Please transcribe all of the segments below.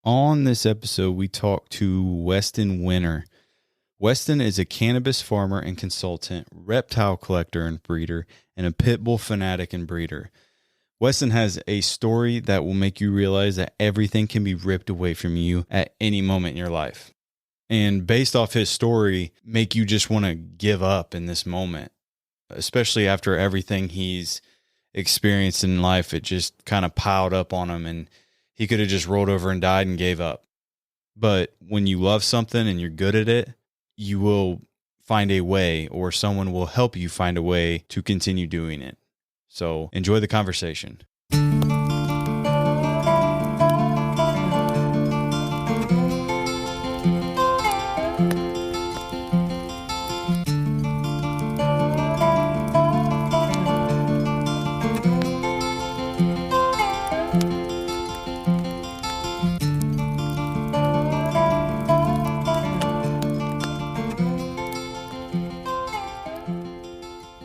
On this episode, we talk to Weston Wenner. Weston is a cannabis farmer and consultant, reptile collector and breeder, and a pit bull fanatic and breeder. Weston has a story that will make you realize that everything can be ripped away from you at any moment in your life. And based off his story, make you just want to give up in this moment, especially after everything he's experienced in life. It just kind of piled up on him and he could have just rolled over and died and gave up. But when you love something and you're good at it, you will find a way, or someone will help you find a way to continue doing it. So enjoy the conversation.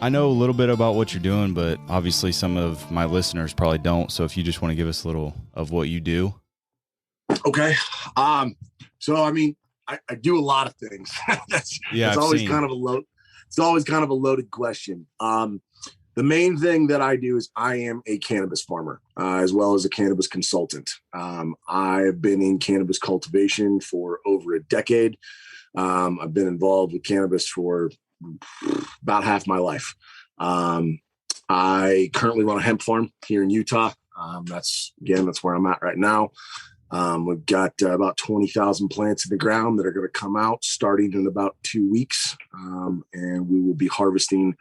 I know a little bit about what you're doing, but obviously some of my listeners probably don't. So if you just want to give us a little of what you do. Okay. So, I mean, I do a lot of things. That's always kind of a loaded question. The main thing that I do is I am a cannabis farmer, as well as a cannabis consultant. I've been in cannabis cultivation for over a decade. I've been involved with cannabis for about half my life. I currently run a hemp farm here in Utah. That's where I'm at right now. We've got about 20,000 plants in the ground that are going to come out starting in about 2 weeks. And we will be harvesting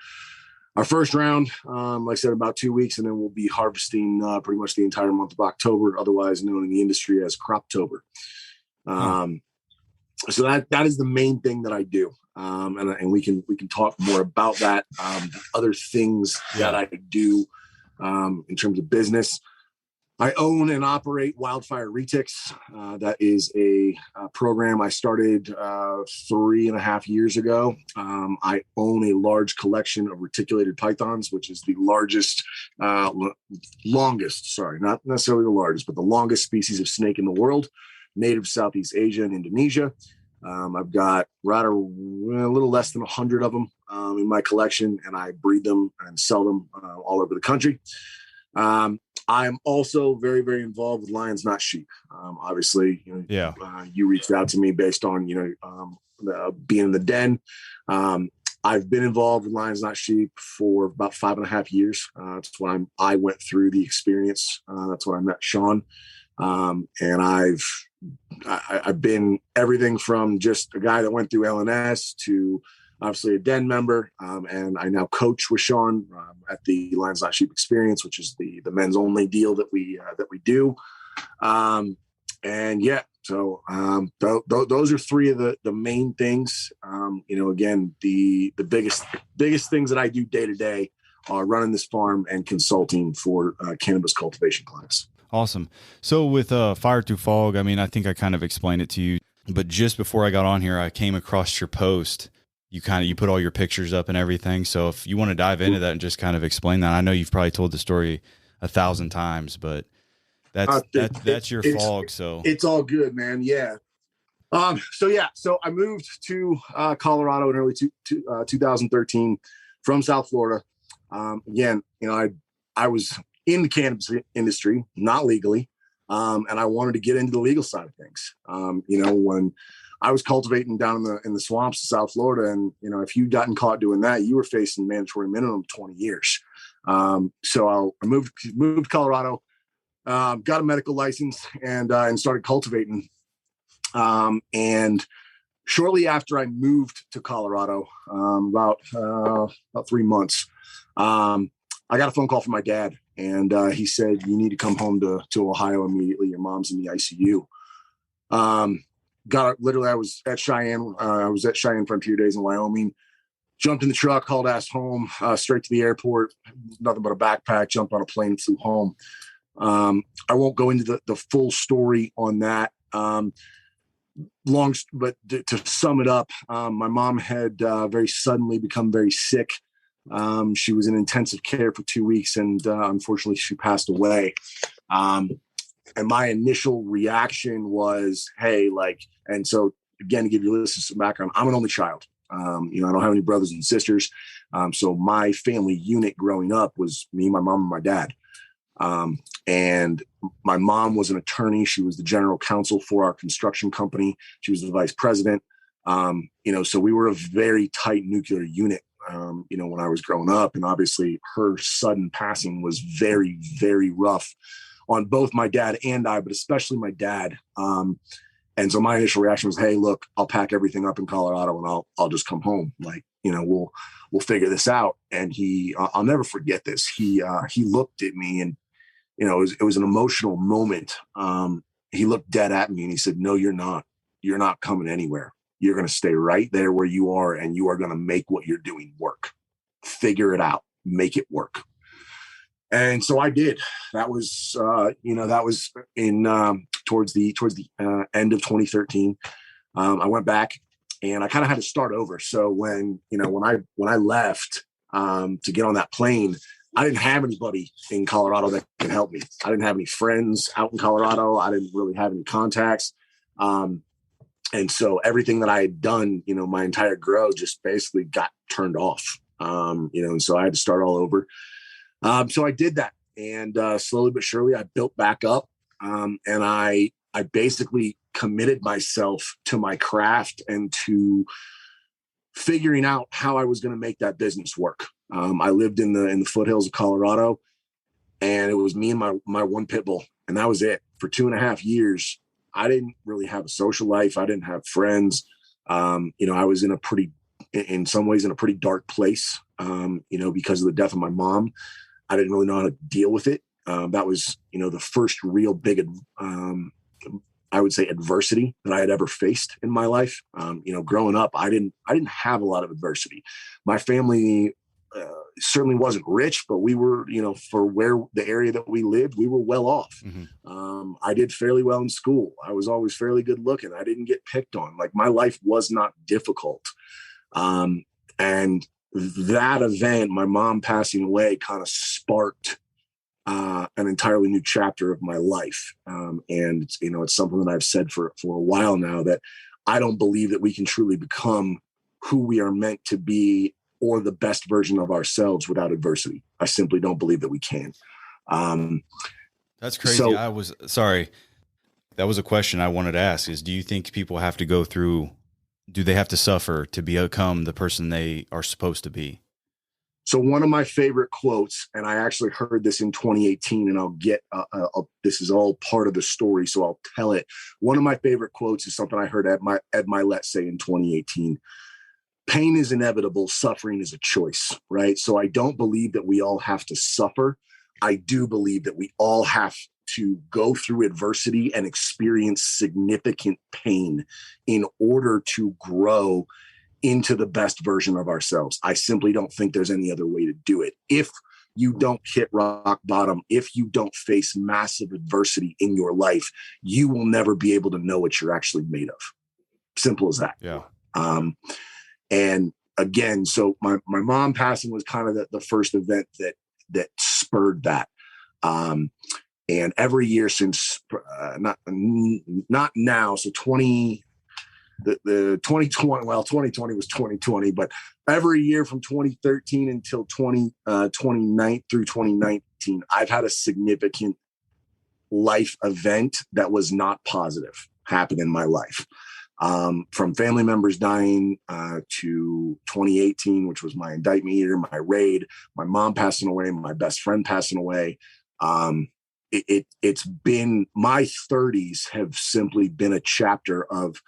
our first round, like I said, about 2 weeks. And then we'll be harvesting pretty much the entire month of October, otherwise known in the industry as Croptober. So that is the main thing that I do. And we can talk more about that. Other things that I do in terms of business. I own and operate Wildfire Retix. That is a program I started 3.5 years ago. I own a large collection of reticulated pythons, which is the longest, not necessarily the largest, but the longest species of snake in the world, native Southeast Asia and Indonesia. I've got a little less than 100 of them in my collection, and I breed them and sell them all over the country. I am also very, very involved with lions, not sheep. Obviously, you reached out to me based on being in the den. I've been involved with lions, not sheep for about 5.5 years. That's when I went through the experience. That's when I met Sean, and I've been everything from just a guy that went through LNS to obviously a den member. And I now coach with Sean at the Lions Not Sheep Experience, which is the men's only deal that we do. So those are three of the main things. Again, the biggest things that I do day to day are running this farm and consulting for cannabis cultivation clients. Awesome. So with Fire Through Fog, I mean, I think I kind of explained it to you, but just before I got on here, I came across your post. You put all your pictures up and everything. So if you want to dive into that and just kind of explain that, I know you've probably told the story 1,000 times, but that's your fog. So it's all good, man. Yeah. So I moved to Colorado in early 2013 from South Florida. Again, I was in the cannabis industry, not legally. And I wanted to get into the legal side of things. When I was cultivating down in the swamps of South Florida, and, if you'd gotten caught doing that, you were facing mandatory minimum 20 years. So I moved to Colorado, got a medical license and started cultivating. And shortly after I moved to Colorado, about 3 months, I got a phone call from my dad. And he said, "You need to come home to Ohio immediately. Your mom's in the ICU." I was at Cheyenne. I was at Cheyenne for a few days in Wyoming. Jumped in the truck, hauled ass home, straight to the airport. Nothing but a backpack. Jumped on a plane, flew home. I won't go into the full story on that. But to sum it up, my mom had very suddenly become very sick. She was in intensive care for 2 weeks, and unfortunately, she passed away. And my initial reaction was, hey, like, and so again, to give your listeners some background, I'm an only child. I don't have any brothers and sisters. So my family unit growing up was me, my mom, and my dad. And my mom was an attorney. She was the general counsel for our construction company. She was the vice president. So we were a very tight nuclear unit, when I was growing up. And obviously her sudden passing was very, very rough on both my dad and I, but especially my dad. And so my initial reaction was, hey, look, I'll pack everything up in Colorado and I'll just come home. Like, we'll figure this out. And I'll never forget this. He looked at me and, it was an emotional moment. He looked dead at me and he said, no, you're not. You're not coming anywhere. You're going to stay right there where you are, and you are going to make what you're doing work. Figure it out. Make it work. And so I did. That was, that was in towards the end of 2013. I went back and I kind of had to start over. So when I left to get on that plane, I didn't have anybody in Colorado that could help me. I didn't have any friends out in Colorado. I didn't really have any contacts. And so everything that I had done, my entire grow just basically got turned off. And so I had to start all over. So I did that, and slowly but surely I built back up. And I basically committed myself to my craft and to figuring out how I was going to make that business work. I lived in the foothills of Colorado, and it was me and my one pit bull, and that was it. For 2.5 years, I didn't really have a social life. I didn't have friends. I was in some ways in a pretty dark place, because of the death of my mom. I didn't really know how to deal with it. That was, the first real big, I would say, adversity that I had ever faced in my life. Growing up, I didn't have a lot of adversity. My family certainly wasn't rich, but we were, for where the area that we lived, we were well off. Mm-hmm. I did fairly well in school. I was always fairly good looking. I didn't get picked on. Like, my life was not difficult. And that event, my mom passing away, kind of sparked an entirely new chapter of my life. And it's something that I've said for a while now, that I don't believe that we can truly become who we are meant to be, or the best version of ourselves, without adversity. I simply don't believe that we can. That's crazy. Sorry. That was a question I wanted to ask, is, do you think people have to go through, do they have to suffer to become the person they are supposed to be? So one of my favorite quotes, and I actually heard this in 2018, and I'll get, this is all part of the story, so I'll tell it. One of my favorite quotes is something I heard Ed Milet say in 2018. Pain is inevitable. Suffering is a choice, right? So I don't believe that we all have to suffer. I do believe that we all have to go through adversity and experience significant pain in order to grow into the best version of ourselves. I simply don't think there's any other way to do it. If you don't hit rock bottom, if you don't face massive adversity in your life, you will never be able to know what you're actually made of. Simple as that. Yeah. And again, so my mom passing was kind of the first event that spurred that. And every year since, not now, so 2020, well, 2020 was 2020, but every year from 2013 until 2019 through 2019, I've had a significant life event that was not positive happen in my life. From family members dying to 2018, which was my indictment year, my raid, my mom passing away, my best friend passing away. It's been, my 30s have simply been a chapter of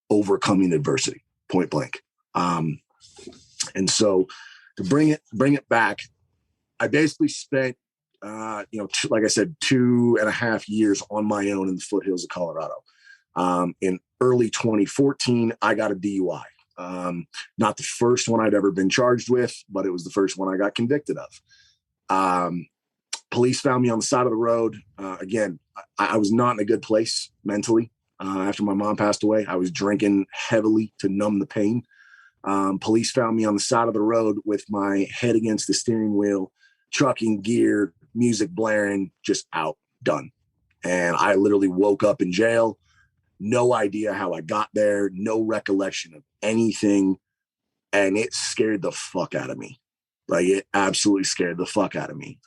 overcoming adversity, point blank. And so to bring it back, I basically spent, like I said, 2.5 years on my own in the foothills of Colorado. In early 2014, I got a DUI. Not the first one I'd ever been charged with, but it was the first one I got convicted of. Police found me on the side of the road. Again, I was not in a good place mentally. After my mom passed away, I was drinking heavily to numb the pain. Police found me on the side of the road with my head against the steering wheel, trucking gear, music blaring, just out, done. And I literally woke up in jail, no idea how I got there, no recollection of anything. And it scared the fuck out of me. Like, it absolutely scared the fuck out of me.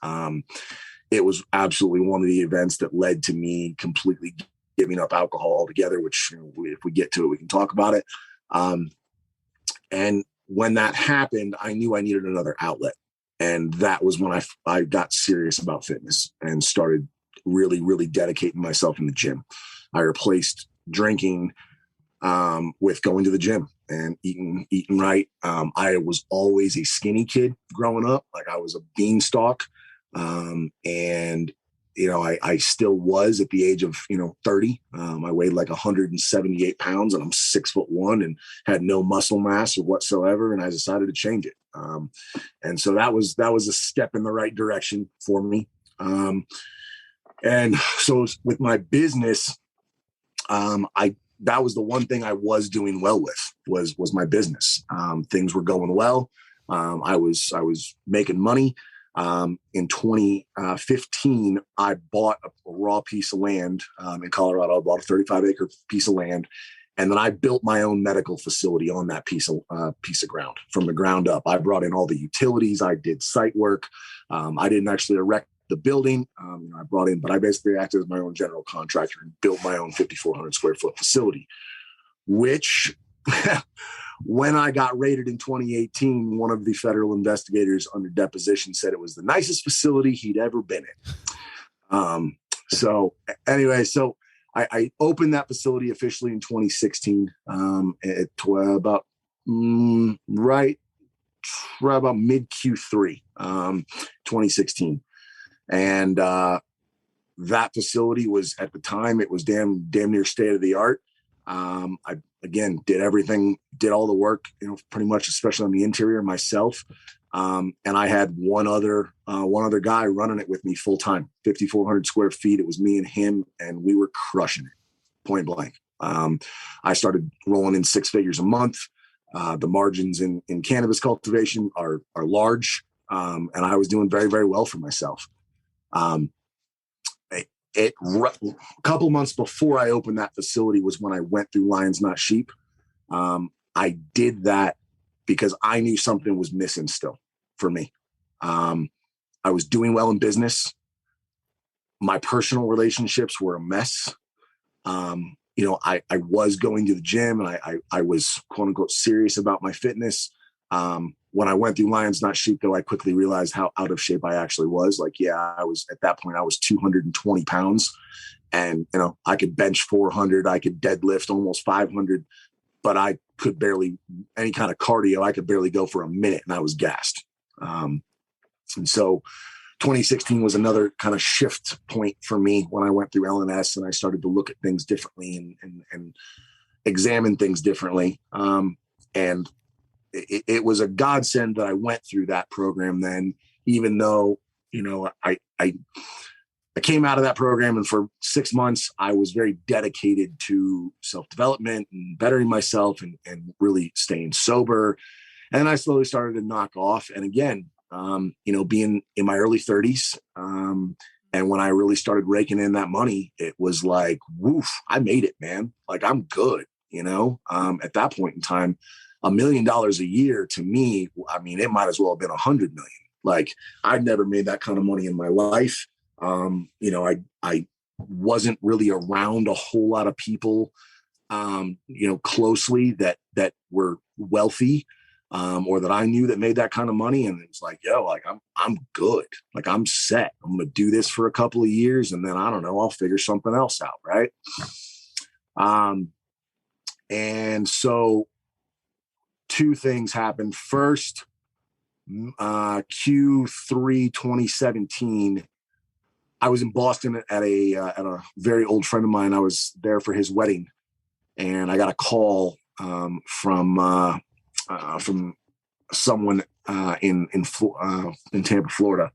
It was absolutely one of the events that led to me completely giving up alcohol altogether, which, if we get to it, we can talk about it. And when that happened, I knew I needed another outlet. And that was when I got serious about fitness and started really, really dedicating myself in the gym. I replaced drinking with going to the gym and eating right. I was always a skinny kid growing up. Like, I was a beanstalk. And, I still was at the age of, 30. I weighed like 178 pounds and I'm 6'1" and had no muscle mass or whatsoever. And I decided to change it. And so that was a step in the right direction for me. And so with my business, that was the one thing I was doing well with was my business. Things were going well. I was making money. In 2015, I bought a raw piece of land in Colorado. I bought a 35-acre piece of land, and then I built my own medical facility on that piece of ground from the ground up. I brought in all the utilities. I did site work. I didn't actually erect the building. I brought in, but I basically acted as my own general contractor and built my own 5,400 square foot facility, which when I got raided in 2018, one of the federal investigators under deposition said it was the nicest facility he'd ever been in. So anyway, I opened that facility officially in 2016, about right about mid Q3, 2016. And that facility was, at the time, it was damn near state of the art. I, again, did everything, did all the work, pretty much, especially on the interior myself. And I had one other guy running it with me full time, 5,400 square feet. It was me and him, and we were crushing it, point blank. I started rolling in 6 figures a month. The margins in cannabis cultivation are large. And I was doing very, very well for myself. A couple months before I opened that facility was when I went through Lions Not Sheep. I did that because I knew something was missing still for me. I was doing well in business. My personal relationships were a mess. I was going to the gym, and I was, quote unquote, serious about my fitness. When I went through Lions Not Sheep, though, I quickly realized how out of shape I actually was. Like, yeah, I was, at that point, I was 220 pounds, and, I could bench 400, I could deadlift almost 500, but I could barely, any kind of cardio, I could barely go for a minute, and I was gassed. And so 2016 was another kind of shift point for me when I went through LNS and I started to look at things differently and examine things differently. And it was a godsend that I went through that program then, even though, I came out of that program, and for 6 months, I was very dedicated to self-development and bettering myself and really staying sober. And I slowly started to knock off. And again, being in my early 30s, and when I really started raking in that money, it was like, woof, I made it, man. Like, I'm good, at that point in time. $1 million a year to me, I mean, it might as well have been 100 million. Like, I'd never made that kind of money in my life. I wasn't really around a whole lot of people, closely that were wealthy, or that I knew that made that kind of money. And it was like, yo, like, I'm good. Like, I'm set. I'm going to do this for a couple of years, and then, I don't know, I'll figure something else out. Right. And so, two things happened. First, Q3 2017, I was in Boston at a very old friend of mine. I was there for his wedding, and I got a call from someone in Tampa, Florida,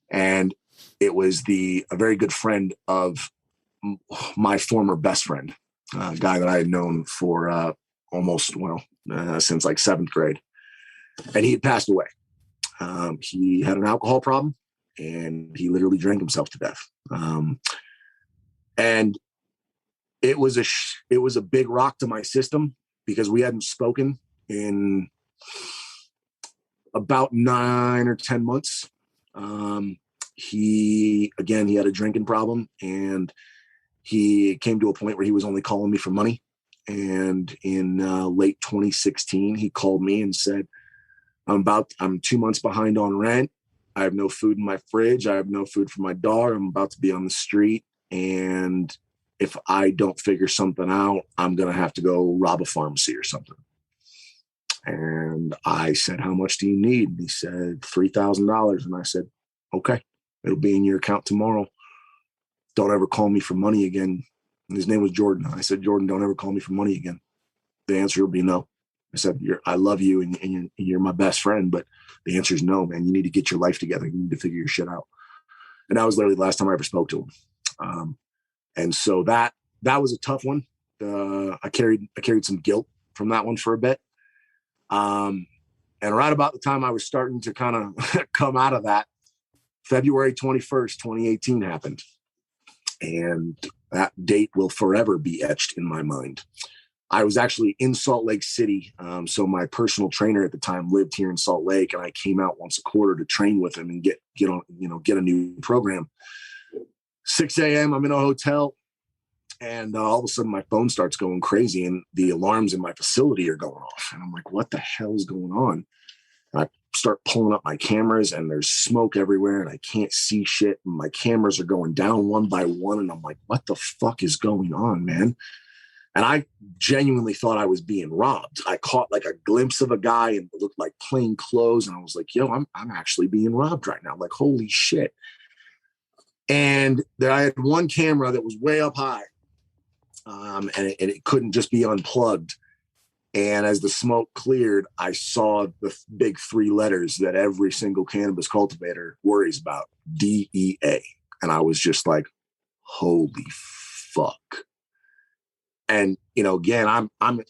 and it was a very good friend of my former best friend, a guy that I had known for since like 7th grade, and he had passed away. He had an alcohol problem, and he literally drank himself to death. And it was a big rock to my system because we hadn't spoken in about 9 or 10 months. He had a drinking problem, and he came to a point where he was only calling me for money. And in late 2016, he called me and said, I'm 2 months behind on rent. I have no food in my fridge. I have no food for my dog. I'm about to be on the street. And if I don't figure something out, I'm going to have to go rob a pharmacy or something. And I said, how much do you need? And he said, $3,000. And I said, okay, it'll be in your account tomorrow. Don't ever call me for money again. And his name was Jordan. I said, Jordan, don't ever call me for money again. The answer will be no. I said, I love you and you're my best friend, but the answer is no, man. You need to get your life together. You need to figure your shit out. And that was literally the last time I ever spoke to him. And so that was a tough one. I carried some guilt from that one for a bit. And right about the time I was starting to kind of come out of that, February 21st, 2018 happened. And that date will forever be etched in my mind. I was actually in Salt Lake City. So my personal trainer at the time lived here in Salt Lake, and I came out once a quarter to train with him and get a new program. 6 a.m. I'm in a hotel, and all of a sudden my phone starts going crazy, and the alarms in my facility are going off. And I'm like, what the hell is going on? And I start pulling up my cameras, and there's smoke everywhere, and I can't see shit. And my cameras are going down one by one, and I'm like, what the fuck is going on, man? And I genuinely thought I was being robbed. I caught like a glimpse of a guy and it looked like plain clothes. And I was like, yo, I'm actually being robbed right now. Like, holy shit. And there I had one camera that was way up high. And it couldn't just be unplugged. And as the smoke cleared, I saw the big 3 letters that every single cannabis cultivator worries about, DEA. And I was just like, holy fuck. And, again, I'm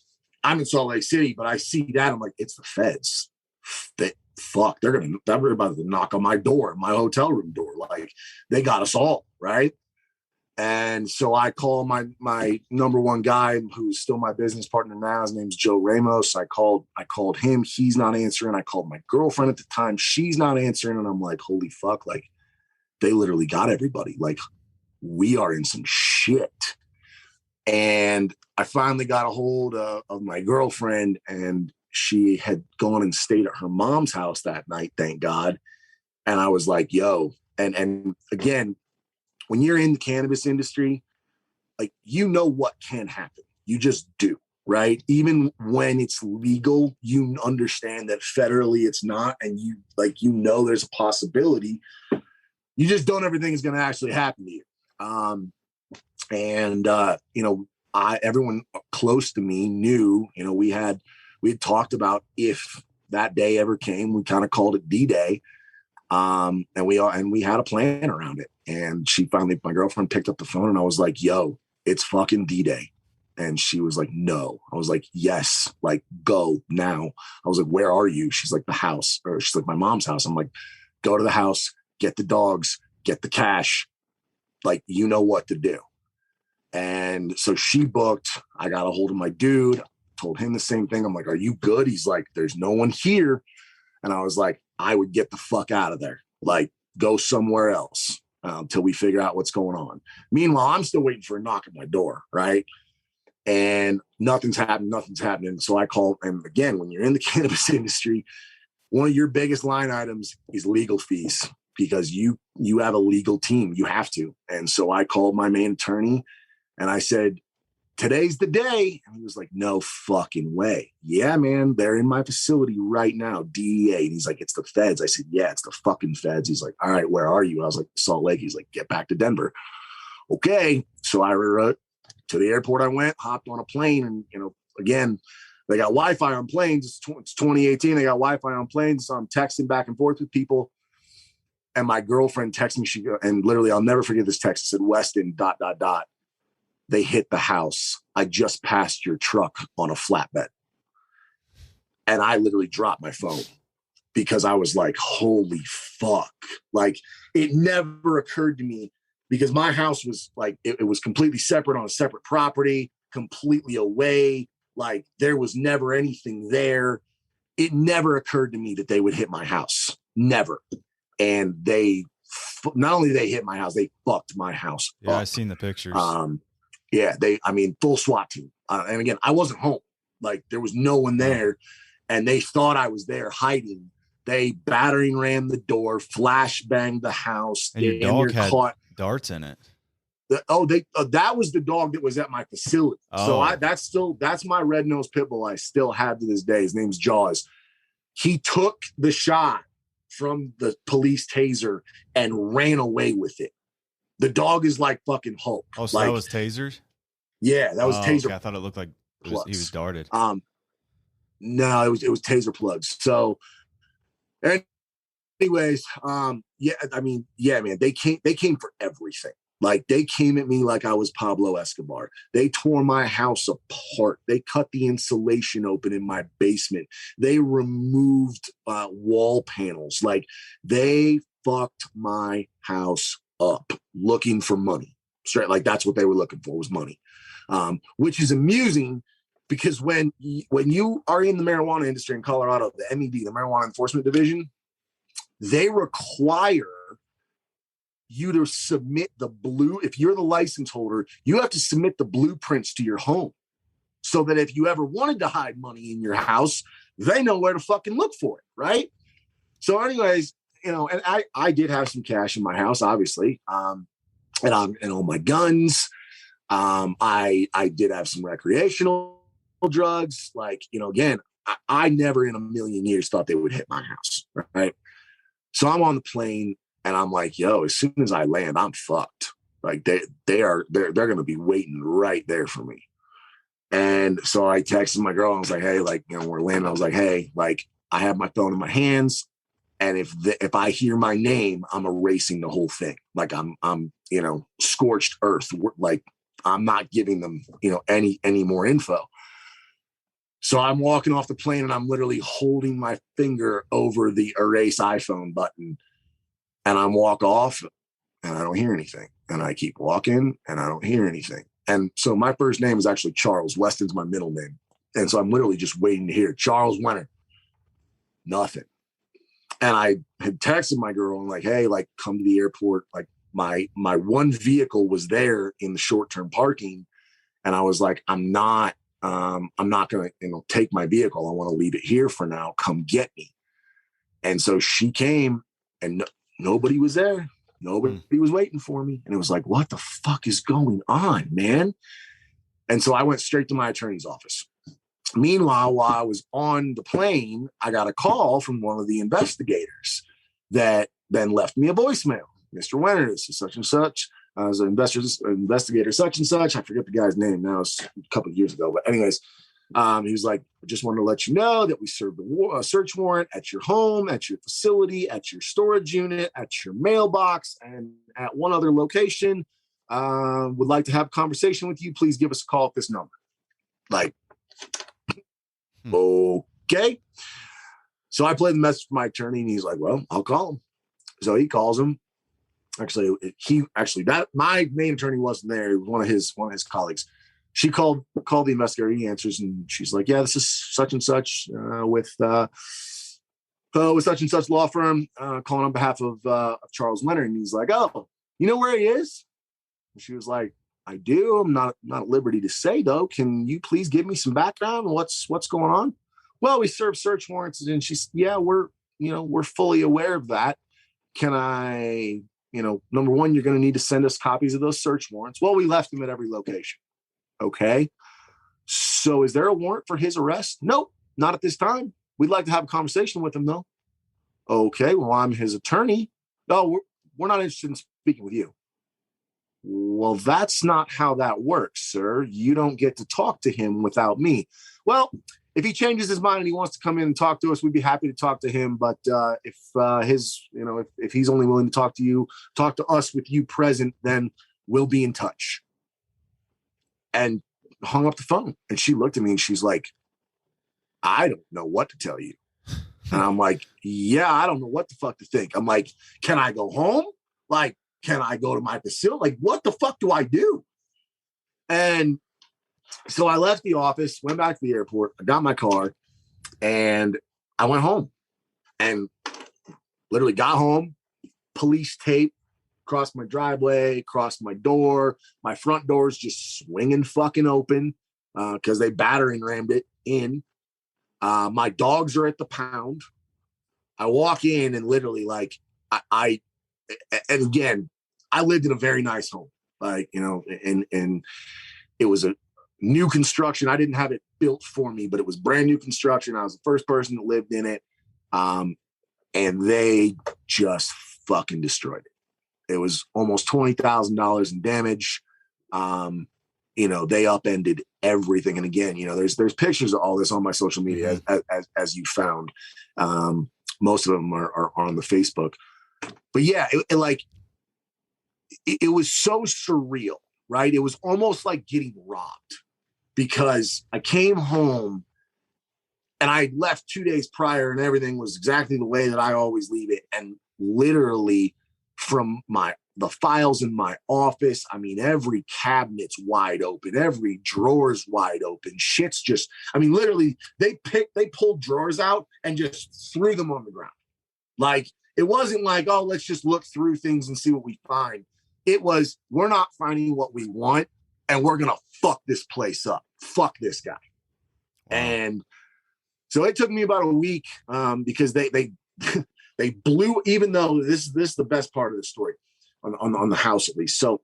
in Salt Lake City, but I see that. I'm like, it's the feds. They're about to knock on my door, my hotel room door. Like, they got us all, right? And so I call my number one guy, who's still my business partner now. His name's Joe Ramos. I called him. He's not answering. I called my girlfriend at the time. She's not answering. And I'm like, holy fuck. Like, they literally got everybody. Like, we are in some shit. And I finally got a hold of my girlfriend, and she had gone and stayed at her mom's house that night, thank God. And I was like, yo, and again, when you're in the cannabis industry, like, what can happen. You just do, right? Even when it's legal, you understand that federally it's not, and there's a possibility. You just don't everything is going to actually happen to you. Everyone close to me knew, we had talked about if that day ever came, we kind of called it D-Day. And we had a plan around it. And my girlfriend picked up the phone, and I was like, yo, it's fucking D-Day. And she was like, no. I was like, yes, like, go now. I was like, where are you? She's like, the house. Or she's like, my mom's house. I'm like, go to the house, get the dogs, get the cash. Like, you know what to do. And so she booked. I got a hold of my dude, told him the same thing. I'm like, are you good? He's like, there's no one here. And I was like, I would get the fuck out of there. Like, go somewhere else until we figure out what's going on. Meanwhile, I'm still waiting for a knock at my door, right? And nothing's happening. So I called. And again, when you're in the cannabis industry, one of your biggest line items is legal fees, because you have a legal team. You have to. And so I called my main attorney, and I said, today's the day. And he was like, no fucking way. Yeah, man, they're in my facility right now, DEA. And he's like, it's the feds. I said, yeah, it's the fucking feds. He's like, all right, where are you? I was like, Salt Lake. He's like, get back to Denver. Okay. So I to the airport I went, hopped on a plane, and, again, they got Wi-Fi on planes. It's 2018. They got Wi-Fi on planes. So I'm texting back and forth with people. And my girlfriend texted me, and literally, I'll never forget this text. It said, Weston, ... They hit the house. I just passed your truck on a flatbed. And I literally dropped my phone, because I was like, holy fuck. Like, it never occurred to me because my house was like, it was completely separate on a separate property, completely away. Like there was never anything there. It never occurred to me that they would hit my house. Never. And not only they hit my house, they fucked my house up. I've seen the pictures. Full SWAT team. And again, I wasn't home. Like there was no one there, and they thought I was there hiding. They battering ran the door, flash banged the house. And your dog had darts in it. That was the dog that was at my facility. So that's my red-nosed pit bull I still have to this day. His name's Jaws. He took the shot from the police taser and ran away with it. The dog is like fucking Hulk. Oh, so like, that was tasers? Yeah, that was taser. Okay. I thought it looked like he was darted. No, it was taser plugs. So anyways, man, they came for everything. Like they came at me like I was Pablo Escobar. They tore my house apart. They cut the insulation open in my basement. They removed wall panels. Like they fucked my house up looking for money. Straight, like that's what they were looking for, was money. Which is amusing because when you are in the marijuana industry in Colorado, the MED, the Marijuana Enforcement Division, they require you to submit if you're the license holder, you have to submit the blueprints to your home so that if you ever wanted to hide money in your house, they know where to fucking look for it, right? So anyways, and I did have some cash in my house, obviously, and all my guns. I did have some recreational drugs. Like, again, I never in a million years thought they would hit my house, right? So I'm on the plane and I'm like, yo, as soon as I land, I'm fucked. Like they're going to be waiting right there for me. And so I texted my girl and I was like, hey, we're landing. I was like, hey, I have my phone in my hands. And if I hear my name, I'm erasing the whole thing. Like I'm scorched earth. Like I'm not giving them, any more info. So I'm walking off the plane and I'm literally holding my finger over the erase iPhone button. And I walk off and I don't hear anything. And I keep walking and I don't hear anything. And so my first name is actually Charles. Weston's my middle name. And so I'm literally just waiting to hear Charles Wenner. Nothing. And I had texted my girl and hey, come to the airport. Like my one vehicle was there in the short-term parking. And I was like, I'm not going to, take my vehicle. I want to leave it here for now. Come get me. And so she came and nobody was there. Nobody was waiting for me. And it was like, what the fuck is going on, man? And so I went straight to my attorney's office. Meanwhile, while I was on the plane, I got a call from one of the investigators that then left me a voicemail. Mr. Wenner, this is such and such. I was an investigator such and such. I forget the guy's name now. It's a couple of years ago. But anyways, he was like, I just wanted to let you know that we served a search warrant at your home, at your facility, at your storage unit, at your mailbox, and at one other location. Would like to have a conversation with you. Please give us a call at this number. Okay. So I played the message for my attorney and he's like, well, I'll call him. So he calls him. My main attorney wasn't there. It was one of his colleagues. She called the investigator. He answers and she's like, yeah, this is such and such with such and such law firm calling on behalf of Charles Wenner. And he's like, oh, you know where he is? And she was like, I do. I'm not at liberty to say though. Can you please give me some background? What's going on? Well, we serve search warrants, and she's, yeah, we're fully aware of that. Can I, number one, you're going to need to send us copies of those search warrants. Well, we left them at every location. Okay. So is there a warrant for his arrest? Nope, not at this time. We'd like to have a conversation with him though. Okay. Well, I'm his attorney. No, we're not interested in speaking with you. Well, that's not how that works, sir. You don't get to talk to him without me. Well, if he changes his mind and he wants to come in and talk to us, we'd be happy to talk to him. But if he's only willing to talk to us with you present, then we'll be in touch. And hung up the phone. And she looked at me and she's like, I don't know what to tell you. And I'm like, yeah, I don't know what the fuck to think. I'm like, can I go home? Can I go to my facility? Like, what the fuck do I do? And so I left the office, went back to the airport, I got my car, and I went home and literally got home, police tape, crossed my driveway, crossed my door. My front door's just swinging fucking open because they battering rammed it in. My dogs are at the pound. I walk in and literally like and again, I lived in a very nice home, like, you know, and it was a new construction. I didn't have it built for me, but it was brand new construction. I was the first person that lived in it. And they just fucking destroyed it. It was almost $20,000 in damage. You know, they upended everything. And again, you know, there's pictures of all this on my social media as you found. Most of them are on the Facebook. But yeah, it was so surreal, right? It was almost like getting robbed, because I came home and I left 2 days prior and everything was exactly the way that I always leave it. And literally from the files in my office, I mean, every cabinet's wide open, every drawer's wide open. Shit's just, I mean, literally they pulled drawers out and just threw them on the ground. Like, it wasn't like, oh, let's just look through things and see what we find. It was, we're not finding what we want and we're going to fuck this place up. Fuck this guy. Wow. And so it took me about a week because they blew, even though this is the best part of the story on the house, at least. So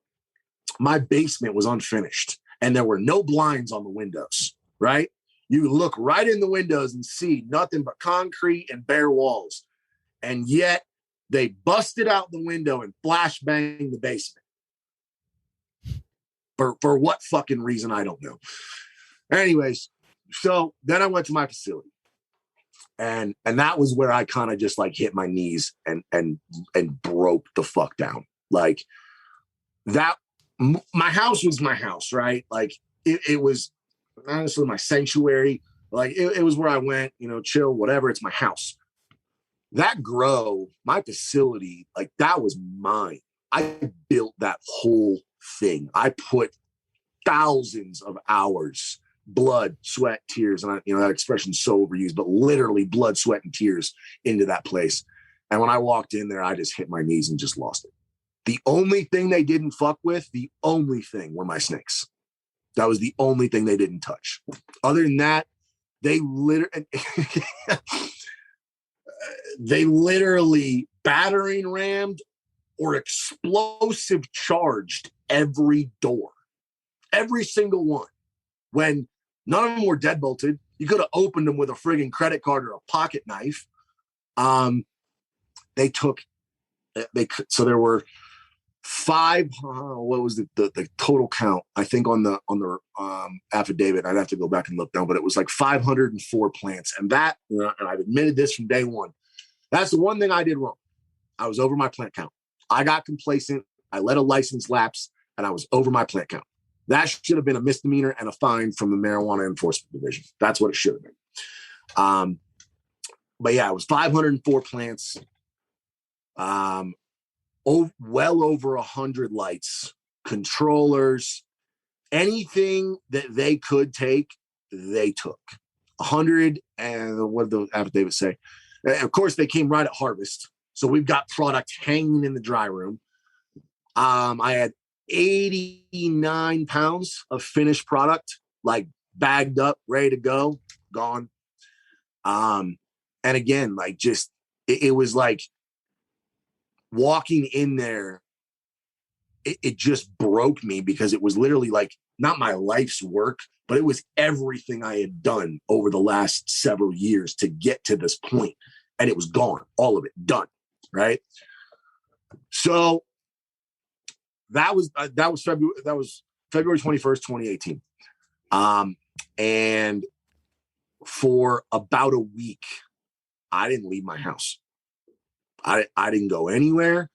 my basement was unfinished and there were no blinds on the windows, right? You look right in the windows and see nothing but concrete and bare walls. And yet they busted out the window and flashbanged the basement. For what fucking reason, I don't know. Anyways, so then I went to my facility. And that was where I kind of just like hit my knees and broke the fuck down. Like, that, my house was my house, right? Like, it was honestly my sanctuary. Like, it was where I went, you know, chill, whatever. It's my house. That grow, my facility, like, that was mine. I built that whole thing. I put thousands of hours, blood, sweat, tears, and you know, that expression's so overused, but literally blood, sweat, and tears into that place. And when I walked in there, I just hit my knees and just lost it. The only thing they didn't fuck with, the only thing, were my snakes. That was the only thing they didn't touch. Other than that, they literally battering rammed or explosive charged every door, every single one. When none of them were deadbolted, you could have opened them with a friggin' credit card or a pocket knife. So there were 5. What was the total count? I think on the affidavit, I'd have to go back and look down, but it was like 504 plants. And that, and I've admitted this from day one, that's the one thing I did wrong. I was over my plant count. I got complacent. I let a license lapse, and I was over my plant count. That should have been a misdemeanor and a fine from the Marijuana Enforcement Division. That's what it should have been. But yeah, it was 504 plants. Well over 100 lights, controllers, anything that they could take, they took. 100, and what did the affidavit say? Of course, they came right at harvest. So we've got product hanging in the dry room. I had 89 pounds of finished product, like bagged up, ready to go, gone. And again, like, just, it was like walking in there, it just broke me, because it was literally like not my life's work, but it was everything I had done over the last several years to get to this point. And it was gone, all of it done. Right. So that was February 21st, 2018. And for about a week, I didn't leave my house. I didn't go anywhere.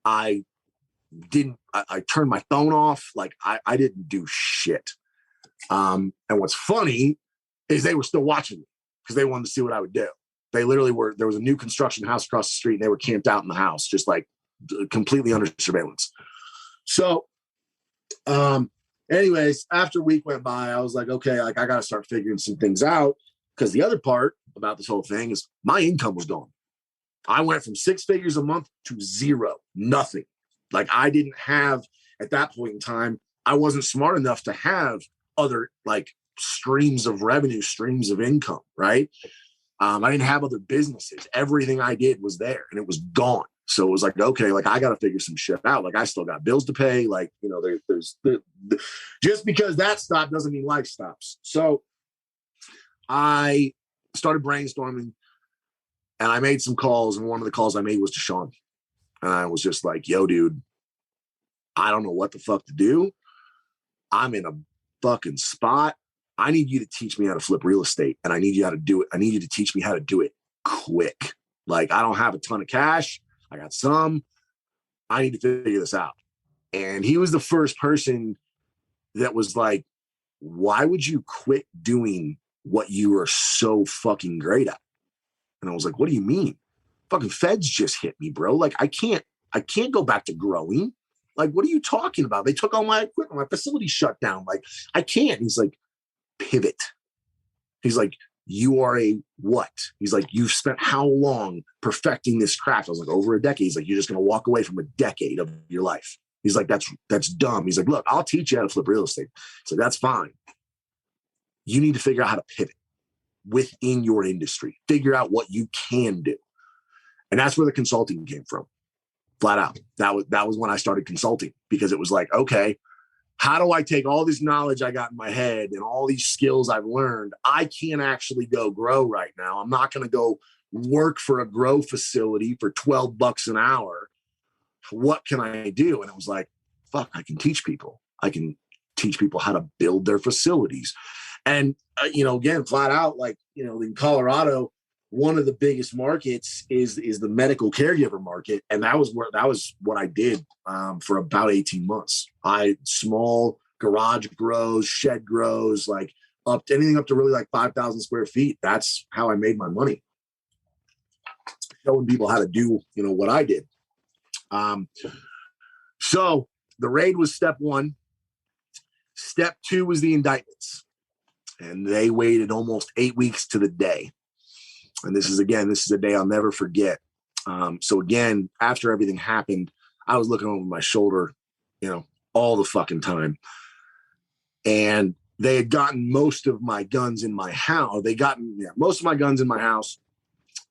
I turned my phone off. Like, I didn't do shit. And what's funny is they were still watching me because they wanted to see what I would do. They literally were, there was a new construction house across the street and they were camped out in the house, just like completely under surveillance. So, anyways, after a week went by, I was like, okay, like I got to start figuring some things out, because the other part about this whole thing is my income was gone. I went from 6 figures a month to zero, nothing. Like I didn't have, at that point in time, I wasn't smart enough to have other like streams of revenue, streams of income, right? I didn't have other businesses. Everything I did was there and it was gone. So it was like, okay, like I got to figure some shit out. Like I still got bills to pay. Like, you know, just because that stopped doesn't mean life stops. So I started brainstorming and I made some calls. And one of the calls I made was to Sean. And I was just like, yo, dude, I don't know what the fuck to do. I'm in a fucking spot. I need you to teach me how to flip real estate, and I need you how to do it. I need you to teach me how to do it quick. Like I don't have a ton of cash. I got some. I need to figure this out. And he was the first person that was like, why would you quit doing what you are so fucking great at? And I was like, what do you mean? Fucking feds just hit me, bro. Like I can't go back to growing. Like, what are you talking about? They took all my equipment. My facility shut down. Like, I can't. He's like, pivot. He's like, you are a what? He's like, you've spent how long perfecting this craft? I was like, over a decade. He's like, you're just going to walk away from a decade of your life. He's like, that's dumb. He's like, look, I'll teach you how to flip real estate. So that's fine. You need to figure out how to pivot within your industry. Figure out what you can do. And that's where the consulting came from. Flat out. That was when I started consulting, because it was like, okay, how do I take all this knowledge I got in my head and all these skills I've learned? I can't actually go grow right now. I'm not going to go work for a grow facility for $12 an hour. What can I do? And it was like, fuck, I can teach people. I can teach people how to build their facilities. And, again, flat out, like, in Colorado, one of the biggest markets is the medical caregiver market. And that was what I did for about 18 months. Small garage grows, shed grows, like anything up to really like 5,000 square feet. That's how I made my money. Showing people how to do, what I did. So the raid was step one. Step two was the indictments. And they waited almost 8 weeks to the day. And this is a day I'll never forget. So again, after everything happened, I was looking over my shoulder, all the fucking time. And they had gotten most of my guns in my house. Most of my guns in my house.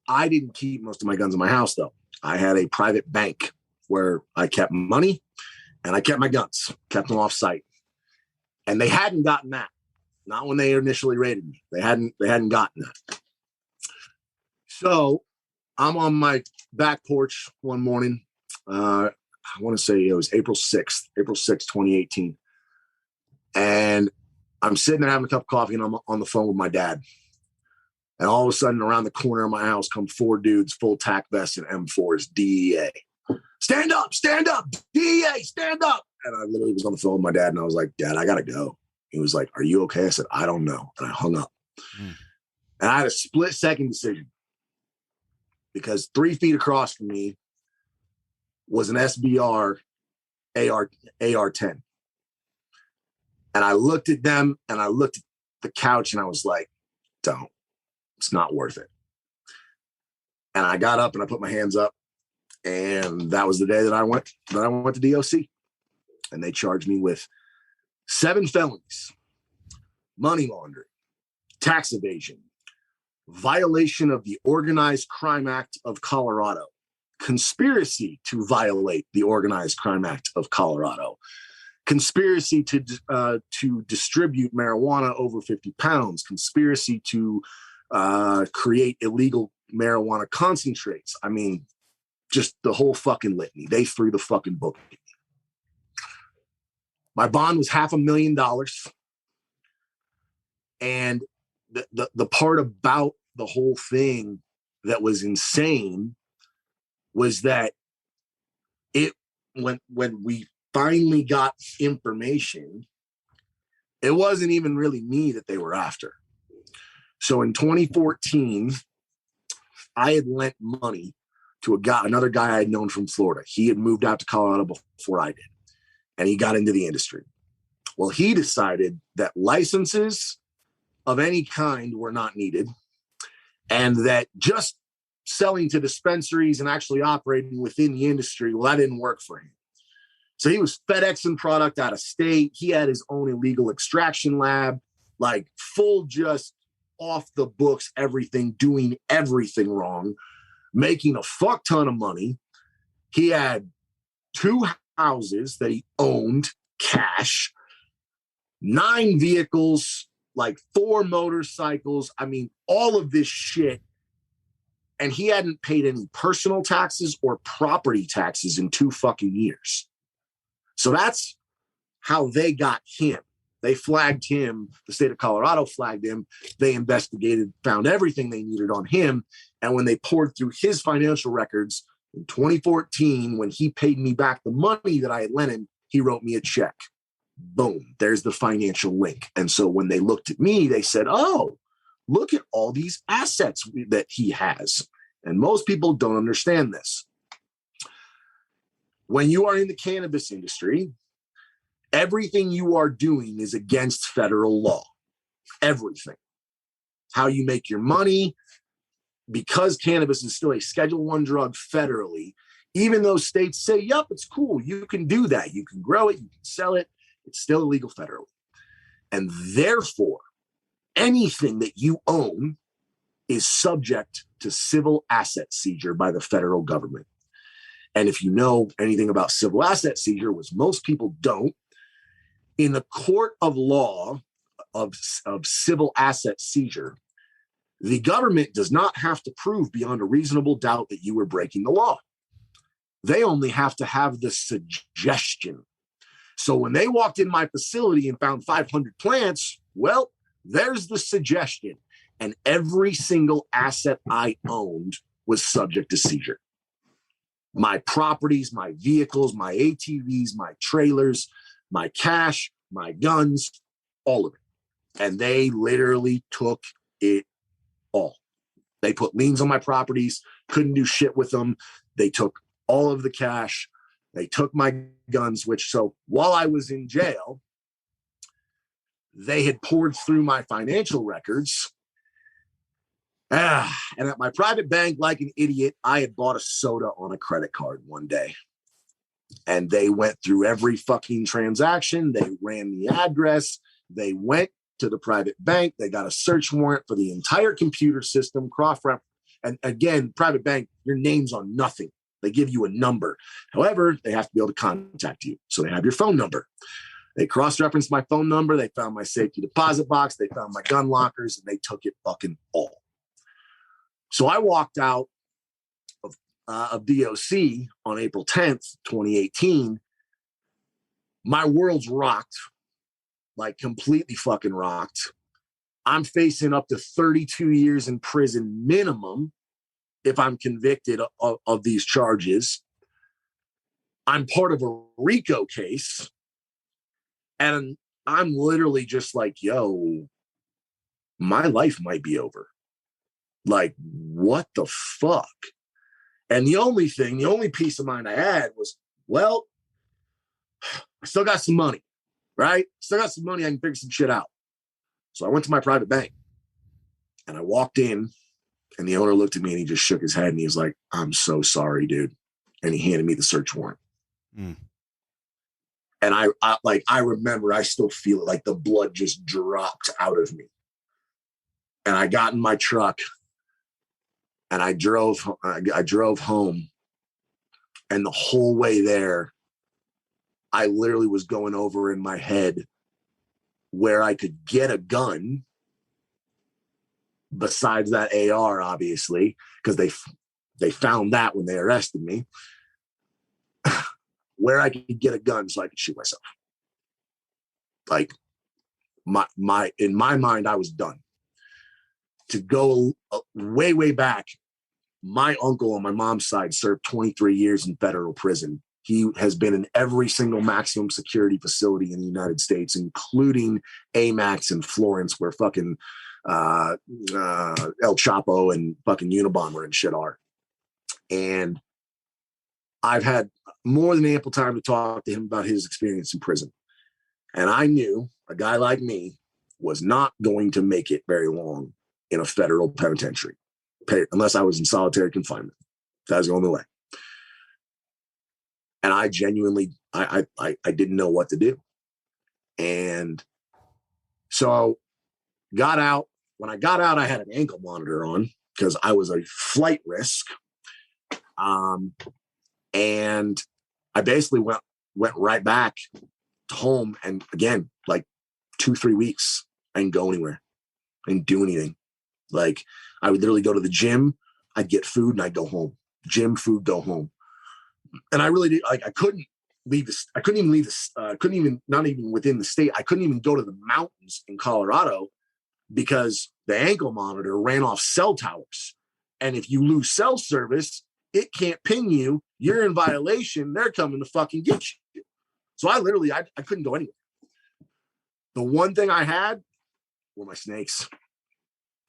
I didn't keep most of my guns in my house, though. I had a private bank where I kept money and I kept my guns, kept them off site. And they hadn't gotten that. Not when they initially raided me. They hadn't gotten that. So I'm on my back porch one morning. I want to say it was April 6th, 2018. And I'm sitting there having a cup of coffee and I'm on the phone with my dad. And all of a sudden around the corner of my house come 4 dudes, full tack vests and M4s, DEA. Stand up, DEA, stand up. And I literally was on the phone with my dad and I was like, Dad, I got to go. He was like, are you okay? I said, I don't know. And I hung up. And I had a split-second decision, because 3 feet across from me was an SBR AR-10. And I looked at them and I looked at the couch and I was like, don't. It's not worth it. And I got up and I put my hands up. And that was the day that I went to DOC. And they charged me with 7 felonies: money laundering, tax evasion, violation of the Organized Crime Act of Colorado, conspiracy to violate the Organized Crime Act of Colorado, conspiracy to distribute marijuana over 50 pounds, conspiracy to create illegal marijuana concentrates. I mean, just the whole fucking litany. They threw the fucking book at me. My bond was $500,000. And the part about the whole thing that was insane was that when we finally got information, it wasn't even really me that they were after. So in 2014, I had lent money to another guy I had known from Florida. He had moved out to Colorado before I did, and he got into the industry. Well, he decided that licenses of any kind were not needed, and that just selling to dispensaries and actually operating within the industry, well, that didn't work for him. So he was FedExing product out of state. He had his own illegal extraction lab, like full just off the books, everything, doing everything wrong, making a fuck ton of money. He had 2 houses that he owned cash, 9 vehicles, like 4 motorcycles. I mean, all of this shit. And he hadn't paid any personal taxes or property taxes in 2 fucking years. So that's how they got him. They flagged him. The state of Colorado flagged him. They investigated, found everything they needed on him. And when they poured through his financial records in 2014, when he paid me back the money that I had lent him, he wrote me a check. Boom, there's the financial link. And so when they looked at me, they said, oh, look at all these assets that he has. And most people don't understand this. When you are in the cannabis industry, everything you are doing is against federal law. Everything. How you make your money, because cannabis is still a Schedule I drug federally, even though states say, yep, it's cool, you can do that. You can grow it, you can sell it. It's still illegal federally. And therefore, anything that you own is subject to civil asset seizure by the federal government. And if you know anything about civil asset seizure, which most people don't, in the court of law of civil asset seizure, the government does not have to prove beyond a reasonable doubt that you were breaking the law. They only have to have the suggestion. So when they walked in my facility and found 500 plants, well, there's the suggestion. And every single asset I owned was subject to seizure. My properties, my vehicles, my ATVs, my trailers, my cash, my guns, all of it. And they literally took it all. They put liens on my properties, couldn't do shit with them. They took all of the cash. They took my guns, which, so while I was in jail, they had poured through my financial records. And at my private bank, like an idiot, I had bought a soda on a credit card one day. And they went through every fucking transaction. They ran the address. They went to the private bank. They got a search warrant for the entire computer system, cross-reference. And again, private bank, your name's on nothing. They give you a number. However, they have to be able to contact you. So they have your phone number. They cross-referenced my phone number. They found my safety deposit box. They found my gun lockers, and they took it fucking all. So I walked out of DOC on April 10th, 2018. My world's rocked, like completely fucking rocked. I'm facing up to 32 years in prison minimum if I'm convicted of these charges. I'm part of a RICO case. And I'm literally just like, yo, my life might be over. Like, what the fuck? And the only peace of mind I had was, well, I still got some money, right? Still got some money. I can figure some shit out. So I went to my private bank and I walked in, and the owner looked at me and he just shook his head and he was like, I'm so sorry, dude. And he handed me the search warrant. Mm. And I remember, I still feel it, like the blood just dropped out of me. And I got in my truck and I drove home. And the whole way there, I literally was going over in my head where I could get a gun besides that AR, obviously, because they found that when they arrested me, where I could get a gun so I could shoot myself. Like in my mind, I was done. To go way, way back, my uncle on my mom's side served 23 years in federal prison. He has been in every single maximum security facility in the United States, including AMAX in Florence, where fucking El Chapo and fucking Unabomber and shit are. And I've had more than ample time to talk to him about his experience in prison. And I knew a guy like me was not going to make it very long in a federal penitentiary, unless I was in solitary confinement. That was the only way. And I genuinely, I didn't know what to do. And so got out. When I got out, I had an ankle monitor on because I was a flight risk. And I basically went right back to home. And again, like 2-3 weeks, I didn't go anywhere. I didn't do anything. Like I would literally go to the gym, I'd get food and I'd go home. Gym, food, go home. And I really did, like, I couldn't leave this. I couldn't even leave this. Couldn't even, not even within the state. I couldn't even go to the mountains in Colorado because the ankle monitor ran off cell towers. And if you lose cell service, it can't ping you. You're in violation. They're coming to fucking get you. So I literally, I couldn't go anywhere. The one thing I had were my snakes.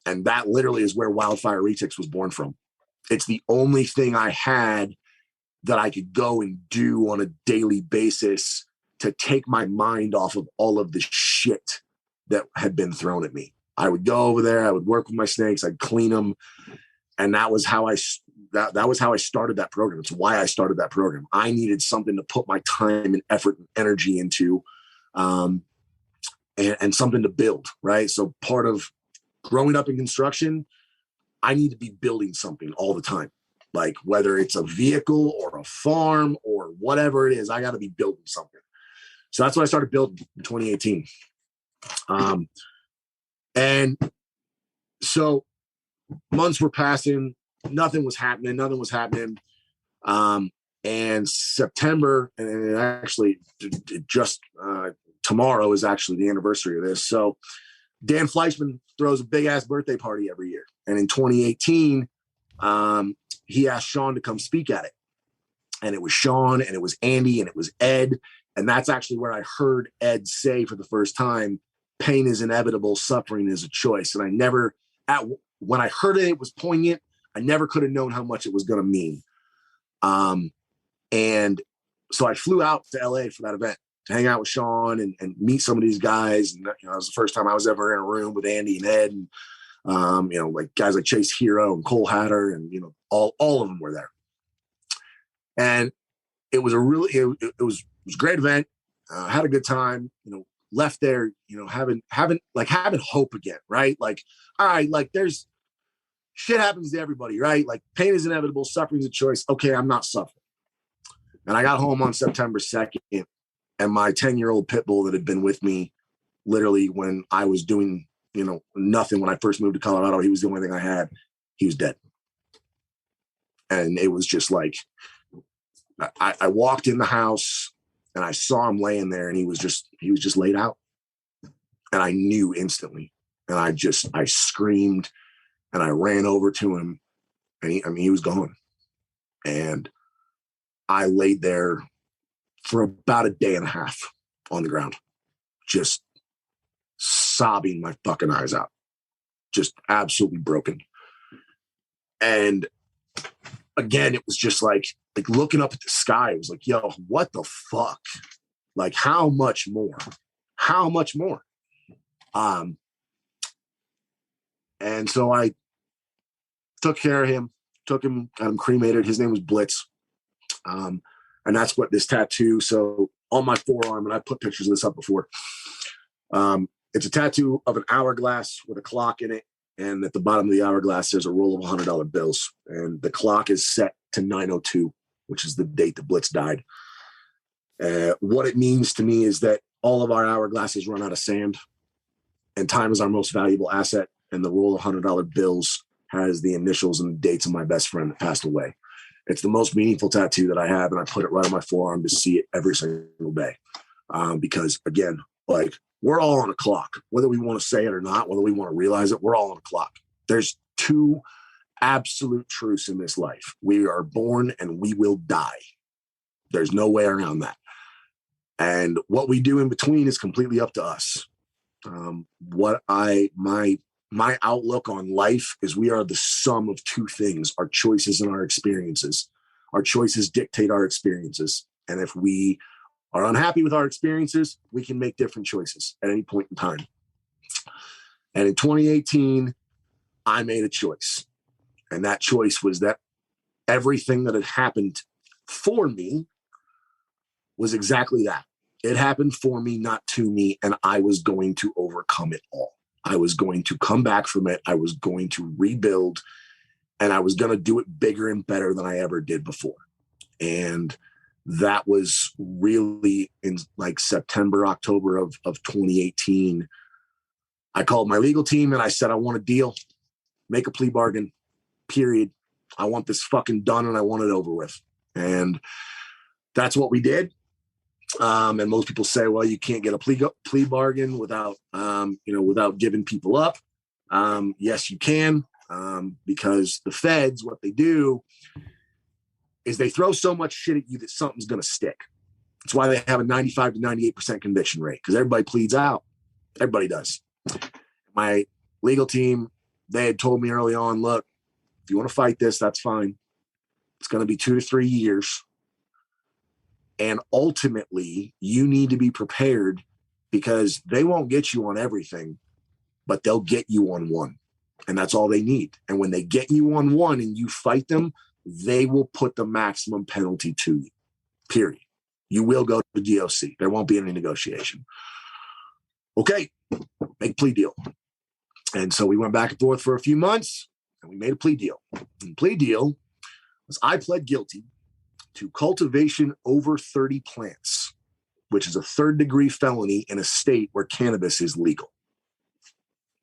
And that literally is where Wildfire Retics was born from. It's the only thing I had that I could go and do on a daily basis to take my mind off of all of the shit that had been thrown at me. I would go over there, I would work with my snakes, I'd clean them. And that was how that was how I started that program. It's why I started that program. I needed something to put my time and effort and energy into, and something to build, right? So part of growing up in construction, I need to be building something all the time. Like whether it's a vehicle or a farm or whatever it is, I got to be building something. So that's what I started building in 2018. And so months were passing, nothing was happening. And September, and actually just tomorrow is actually the anniversary of this. So Dan Fleischman throws a big ass birthday party every year. And in 2018, he asked Sean to come speak at it. And it was Sean and it was Andy and it was Ed. And that's actually where I heard Ed say for the first time, pain is inevitable, suffering is a choice. And I never, when I heard it, it was poignant. I never could have known how much it was going to mean. And so I flew out to LA for that event to hang out with Sean and meet some of these guys. And it was the first time I was ever in a room with Andy and Ed and, like guys like Chase Hero and Cole Hatter and, all of them were there. And it was it was a great event. Had a good time, left there, having hope again, right? Like, all right, like there's shit happens to everybody, right? Like pain is inevitable, suffering is a choice. Okay, I'm not suffering. And I got home on September 2nd, and my 10-year-old pit bull that had been with me literally when I was doing, nothing when I first moved to Colorado, he was the only thing I had. He was dead. And it was just like, I walked in the house and I saw him laying there and he was just laid out. And I knew instantly. And I screamed and I ran over to him and he was gone. And I laid there for about a day and a half on the ground, just sobbing my fucking eyes out, just absolutely broken. And again, it was just like looking up at the sky. It was like, yo, what the fuck? Like, how much more? How much more? And so I took care of him, got him cremated. His name was Blitz. And that's what this tattoo. So on my forearm, and I put pictures of this up before. It's a tattoo of an hourglass with a clock in it. And at the bottom of the hourglass, there's a roll of $100 bills. And the clock is set to 9:02, which is the date that Blitz died. What it means to me is that all of our hourglasses run out of sand. And time is our most valuable asset. And the roll of $100 bills has the initials and the dates of my best friend that passed away. It's the most meaningful tattoo that I have. And I put it right on my forearm to see it every single day. Because, again, like, we're all on a clock, whether we want to say it or not, whether we want to realize it, we're all on a clock. There's two absolute truths in this life. We are born and we will die. There's no way around that. And what we do in between is completely up to us. My my outlook on life is we are the sum of two things: our choices and our experiences. Our choices dictate our experiences. And if we are unhappy with our experiences, we can make different choices at any point in time. And in 2018, I made a choice. And that choice was that everything that had happened for me was exactly that. It happened for me, not to me, and I was going to overcome it all. I was going to come back from it. I was going to rebuild, and I was going to do it bigger and better than I ever did before. And that was really in like September, October of 2018. I called my legal team and I said, I want a deal, make a plea bargain, period. I want this fucking done and I want it over with. And that's what we did. And most people say, well, you can't get a plea bargain without, without giving people up. Yes, you can, because the feds, what they do is they throw so much shit at you that something's going to stick. That's why they have a 95 to 98% conviction rate, because everybody pleads out. Everybody does. My legal team, they had told me early on, look, if you want to fight this, that's fine. It's going to be 2 to 3 years. And ultimately, you need to be prepared, because they won't get you on everything, but they'll get you on one. And that's all they need. And when they get you on one and you fight them, they will put the maximum penalty to you, period. You will go to the DOC. There won't be any negotiation. Okay, make a plea deal. And so we went back and forth for a few months, and we made a plea deal. And the plea deal was I pled guilty to cultivation over 30 plants, which is a third-degree felony in a state where cannabis is legal.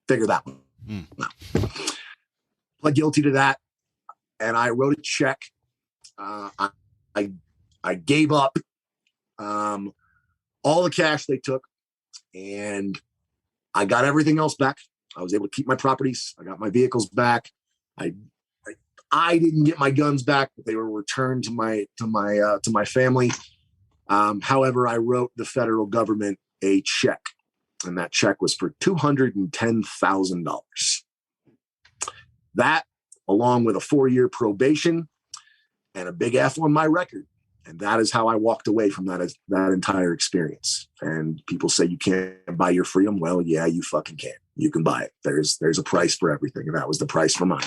Figure that one out. Pled guilty to that, and I wrote a check. I gave up all the cash they took, and I got everything else back. I was able to keep my properties. I got my vehicles back. I didn't get my guns back, but they were returned to my family. However, I wrote the federal government a check, and that check was for $210,000. That, along with a 4-year probation and a big F on my record. And that is how I walked away from that entire experience. And people say you can't buy your freedom. Well, yeah, you fucking can. You can buy it. There's a price for everything. And that was the price for mine.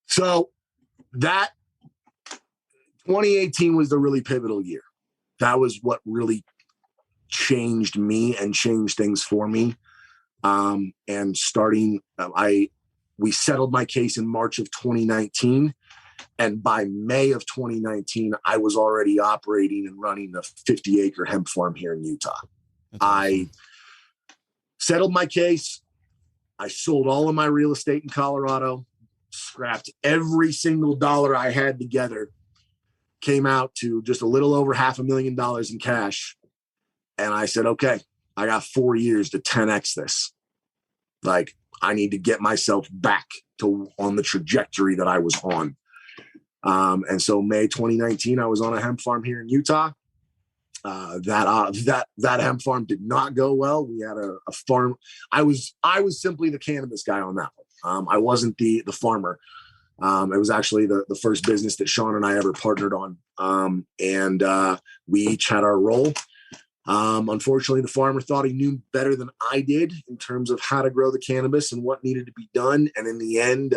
So that 2018 was the really pivotal year. That was what really changed me and changed things for me. And starting, we settled my case in March of 2019. And by May of 2019, I was already operating and running a 50-acre hemp farm here in Utah. That's awesome. I settled my case. I sold all of my real estate in Colorado, scrapped every single dollar I had together, came out to just a little over $500,000 in cash. And I said, okay, I got 4 years to 10X this. Like, I need to get myself back on the trajectory that I was on. And so May 2019, I was on a hemp farm here in Utah. That hemp farm did not go well. We had a farm. I was simply the cannabis guy on that one. I wasn't the farmer. It was actually the first business that Sean and I ever partnered on. And we each had our role. Unfortunately, the farmer thought he knew better than I did in terms of how to grow the cannabis and what needed to be done. And in the end,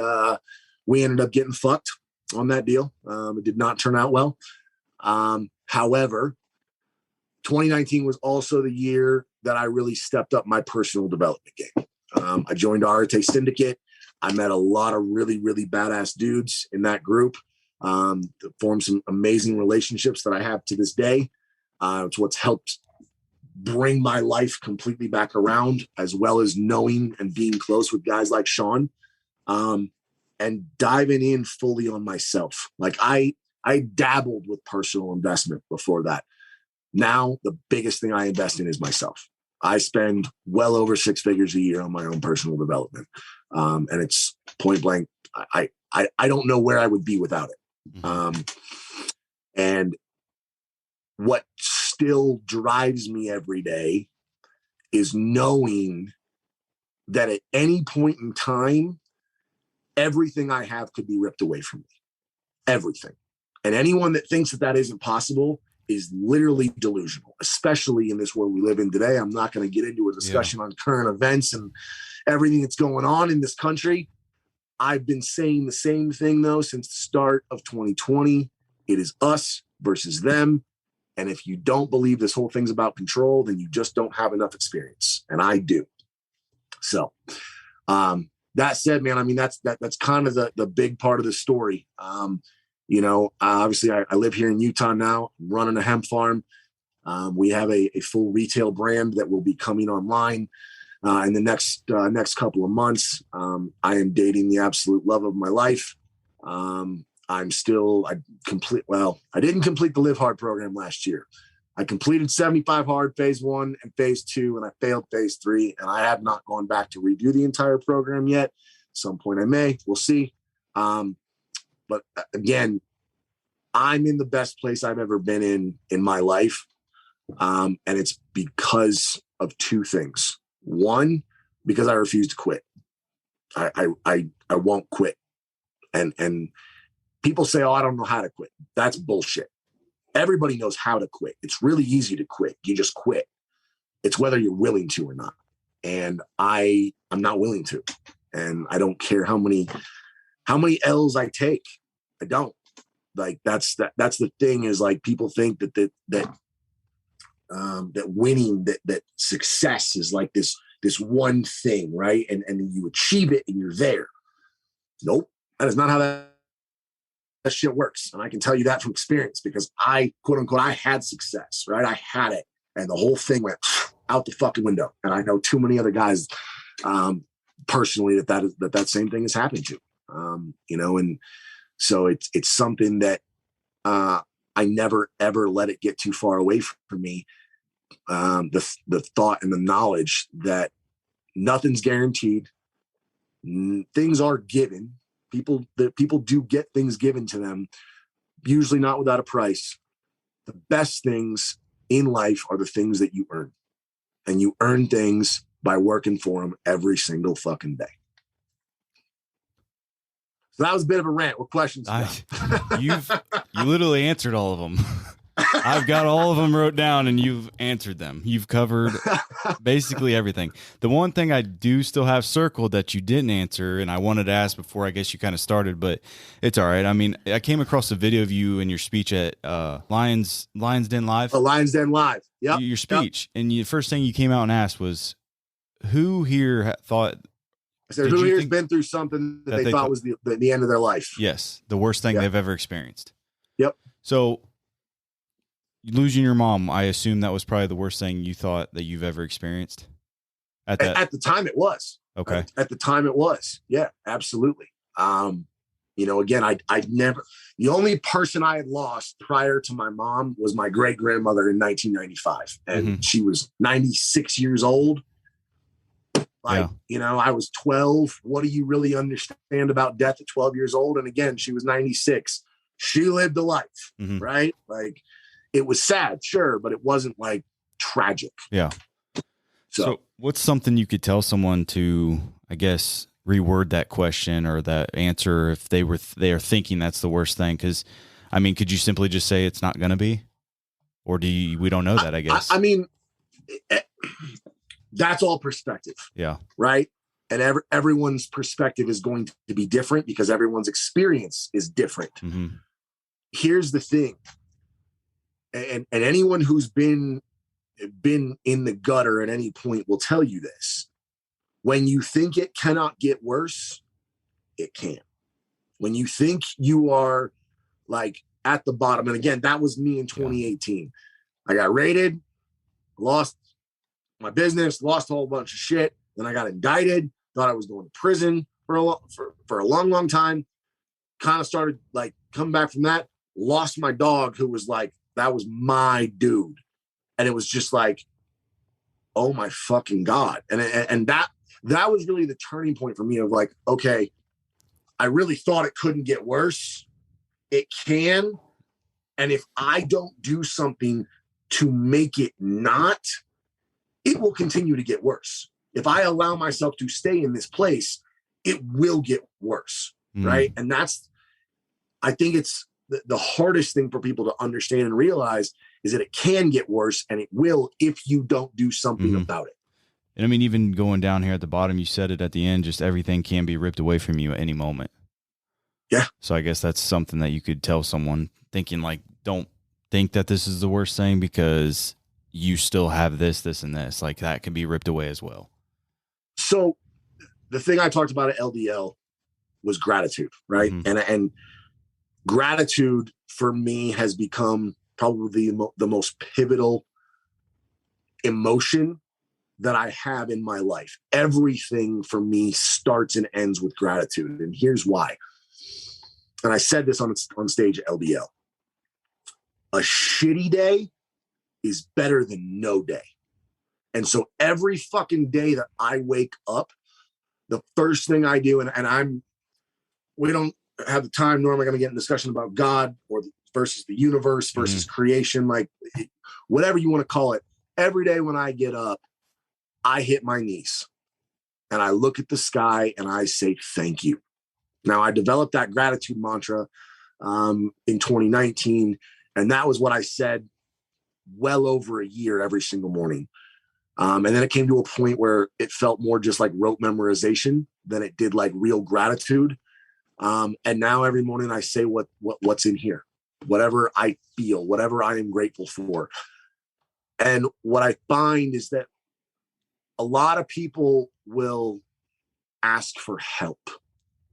we ended up getting fucked on that deal. It did not turn out well. However, 2019 was also the year that I really stepped up my personal development game. I joined Arte Syndicate. I met a lot of really, really badass dudes in that group. Formed some amazing relationships that I have to this day. It's what's helped bring my life completely back around, as well as knowing and being close with guys like Sean. And diving in fully on myself. Like I dabbled with personal investment before that. Now, the biggest thing I invest in is myself. I spend well over 6 figures a year on my own personal development. And it's point blank. I don't know where I would be without it. And what still drives me every day is knowing that at any point in time, everything I have could be ripped away from me. Everything. And anyone that thinks that that isn't possible is literally delusional, especially in this world we live in today. I'm not going to get into a discussion on current events and everything that's going on in this country. I've been saying the same thing, though, since the start of 2020. It is us versus them. And if you don't believe this whole thing's about control, then you just don't have enough experience. And I do. So that said, man, I mean, that's kind of the big part of the story. Obviously I live here in Utah now. I'm running a hemp farm. We have a full retail brand that will be coming online in the next couple of months. I am dating the absolute love of my life. I didn't complete the Live Hard program last year. I completed 75 Hard phase 1 and phase 2, and I failed phase 3, and I have not gone back to redo the entire program yet. At some point I may, we'll see. But again, I'm in the best place I've ever been in my life. And it's because of two things. One, because I refuse to quit. I won't quit. And people say, oh, I don't know how to quit. That's bullshit. Everybody knows how to quit. It's really easy to quit. You just quit. It's whether you're willing to or not. And I'm not willing to. And I don't care how many L's I take. I don't. Like that's the thing is like people think that winning, that success is like this one thing, right? And you achieve it and you're there. Nope. That is not how that shit works. And I can tell you that from experience because I, quote unquote, I had success, right? I had it. And the whole thing went out the fucking window. And I know too many other guys personally that same thing is happening to, and so it's something that I never, ever let it get too far away from me. The thought and the knowledge that nothing's guaranteed. Things are given. People do get things given to them, usually not without a price. The best things in life are the things that you earn. And you earn things by working for them every single fucking day. So that was a bit of a rant. What questions? You literally answered all of them. I've got all of them wrote down and you've answered them. You've covered basically everything. The one thing I do still have circled that you didn't answer, and I wanted to ask before I guess you kind of started, but it's all right. I mean, I came across a video of you and your speech at Lions Den Live. Lions Den Live. Yeah. Your speech. Yep. And the first thing you came out and asked was, who here thought... I said, who here's been through something that they thought was the end of their life? Yes. The worst thing they've ever experienced. Yep. So... losing your mom, I assume that was probably the worst thing you thought that you've ever experienced. At the time, it was. Okay. At the time, it was. Yeah, absolutely. Again, I'd never. The only person I had lost prior to my mom was my great grandmother in 1995, and she was 96 years old. I was 12. What do you really understand about death at 12 years old? And again, she was 96. She lived a life, right? Like. It was sad, sure, but it wasn't like tragic. Yeah. So what's something you could tell someone to, I guess, reword that question or that answer if they are thinking that's the worst thing? Because, I mean, could you simply just say it's not going to be? Or we don't know that, I guess. I mean, that's all perspective. Yeah. Right? And everyone's perspective is going to be different because everyone's experience is different. Mm-hmm. Here's the thing. And anyone who's been in the gutter at any point will tell you this. When you think it cannot get worse, it can. When you think you are like at the bottom, and again, that was me in 2018. I got raided, lost my business, lost a whole bunch of shit. Then I got indicted, thought I was going to prison for a long, long time. Kind of started like coming back from that, lost my dog who was like, that was my dude. And it was just like, oh my fucking God. And that was really the turning point for me of like, okay, I really thought it couldn't get worse. It can. And if I don't do something to make it not, it will continue to get worse. If I allow myself to stay in this place, it will get worse. Right. And I think it's the hardest thing for people to understand and realize is that it can get worse, and it will if you don't do something about it. And I mean, even going down here at the bottom, you said it at the end, just everything can be ripped away from you at any moment. Yeah. So I guess that's something that you could tell someone thinking like, don't think that this is the worst thing because you still have this, this, and this. Like that can be ripped away as well. So the thing I talked about at LDL was gratitude, right? And gratitude for me has become probably the most pivotal emotion that I have in my life. Everything for me starts and ends with gratitude. And here's why. And I said this on stage at LDL. A shitty day is better than no day. And so every fucking day that I wake up, the first thing I do, and we don't have the time normally going to get in discussion about God or versus the universe versus creation, like whatever you want to call it. Every day when I get up, I hit my knees and I look at the sky and I say, thank you. Now I developed that gratitude mantra in 2019. And that was what I said well over a year every single morning. And then it came to a point where it felt more just like rote memorization than it did like real gratitude. And now every morning I say what's in here, whatever I feel, whatever I am grateful for. And what I find is that a lot of people will ask for help,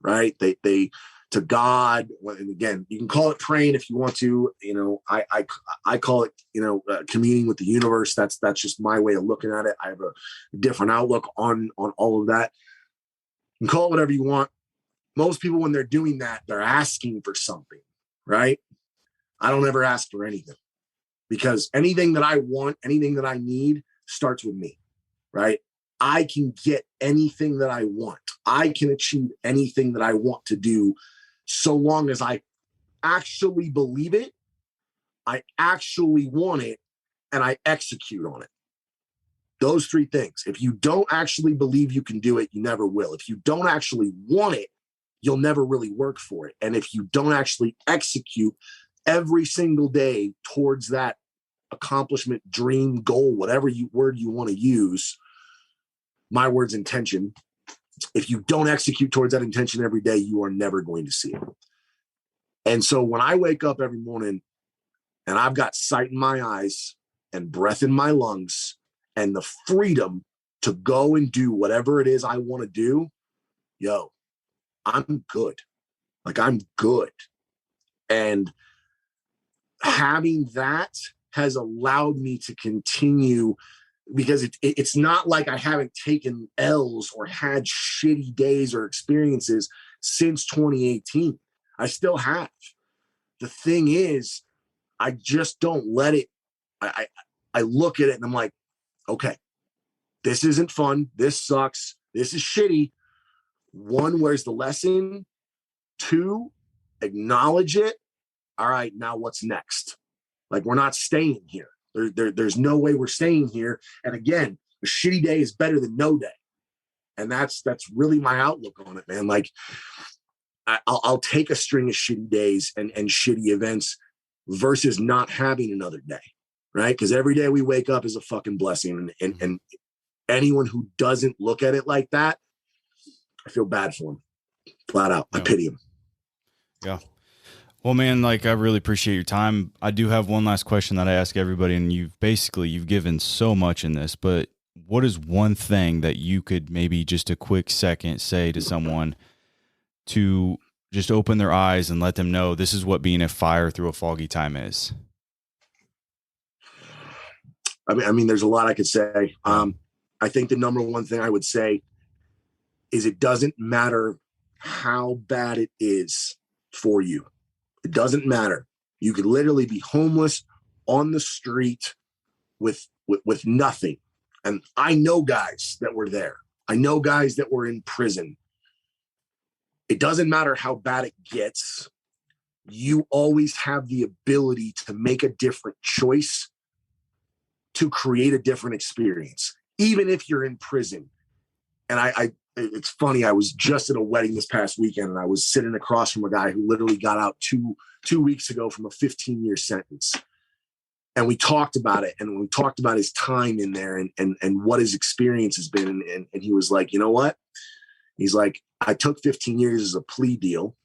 right? They to God, and again, you can call it praying if you want to. You know, I call it, communing with the universe. That's just my way of looking at it. I have a different outlook on all of that. You can call it whatever you want. Most people, when they're doing that, they're asking for something, right? I don't ever ask for anything, because anything that I want, anything that I need starts with me, right? I can get anything that I want. I can achieve anything that I want to do, so long as I actually believe it, I actually want it, and I execute on it. Those three things. If you don't actually believe you can do it, you never will. If you don't actually want it, you'll never really work for it. And if you don't actually execute every single day towards that accomplishment, dream, goal, whatever word you want to use, my word's intention. If you don't execute towards that intention every day, you are never going to see it. And so when I wake up every morning and I've got sight in my eyes and breath in my lungs and the freedom to go and do whatever it is I want to do, I'm good. Like, I'm good. And having that has allowed me to continue, because it's not like I haven't taken L's or had shitty days or experiences since 2018. I still have. The thing is, I just don't let it. I look at it and I'm like, okay, this isn't fun. This sucks. This is shitty. One, where's the lesson? Two, acknowledge it. All right, now what's next? Like, we're not staying here. There's no way we're staying here. And again, a shitty day is better than no day. And that's really my outlook on it, man. Like, I'll take a string of shitty days and shitty events versus not having another day, right? Because every day we wake up is a fucking blessing. And anyone who doesn't look at it like that, I feel bad for him. Flat out. I pity him. Yeah. Well, man, like, I really appreciate your time. I do have one last question that I ask everybody, and you've given so much in this, but what is one thing that you could maybe just a quick second say to someone to just open their eyes and let them know this is what being a fire through a foggy time is? I mean, there's a lot I could say. I think the number one thing I would say is it doesn't matter how bad it is for you. It doesn't matter. You could literally be homeless on the street with nothing. And I know guys that were there. I know guys that were in prison. It doesn't matter how bad it gets. You always have the ability to make a different choice to create a different experience. Even if you're in prison, And it's funny. I was just at a wedding this past weekend, and I was sitting across from a guy who literally got out two weeks ago from a 15-year sentence. And we talked about it, and we talked about his time in there and what his experience has been. And he was like, you know what? He's like, I took 15 years as a plea deal.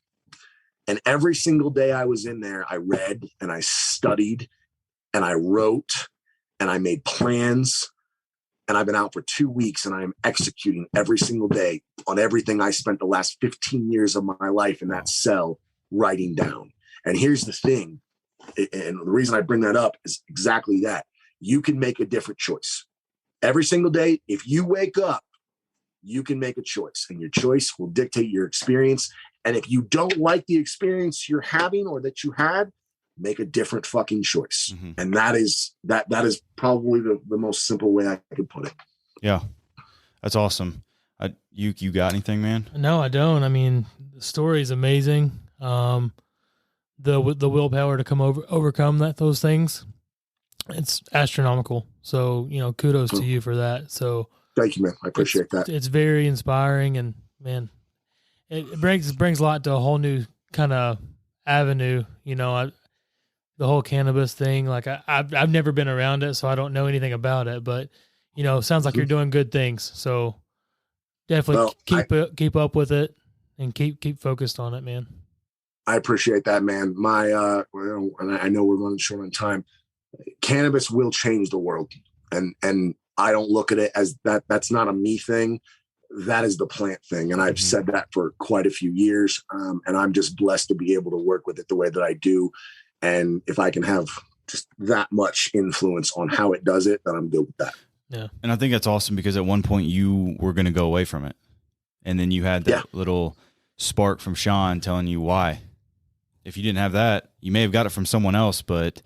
And every single day I was in there, I read and I studied and I wrote and I made plans. And I've been out for 2 weeks, and I am executing every single day on everything I spent the last 15 years of my life in that cell writing down. And here's the thing. And the reason I bring that up is exactly that. You can make a different choice. Every single day, if you wake up, you can make a choice, and your choice will dictate your experience. And if you don't like the experience you're having or that you had, make a different fucking choice. Mm-hmm. And that is probably the most simple way I could put it. Yeah. That's awesome. You got anything, man? No, I don't. I mean, the story is amazing. The willpower to overcome those things, it's astronomical. So, kudos to you for that. So thank you, man. I appreciate that. It's very inspiring, and man, it brings a lot to a whole new kind of avenue. The whole cannabis thing, like I've never been around it, so I don't know anything about it, but sounds like you're doing good things. So definitely keep up with it and keep focused on it, man. I appreciate that, man. And I know we're running short on time. Cannabis will change the world. And I don't look at it as that. That's not a me thing. That is the plant thing. And I've said that for quite a few years. And I'm just blessed to be able to work with it the way that I do. And if I can have just that much influence on how it does it, then I'm good with that. Yeah. And I think that's awesome, because at one point you were going to go away from it. And then you had that little spark from Sean telling you why. If you didn't have that, you may have got it from someone else, but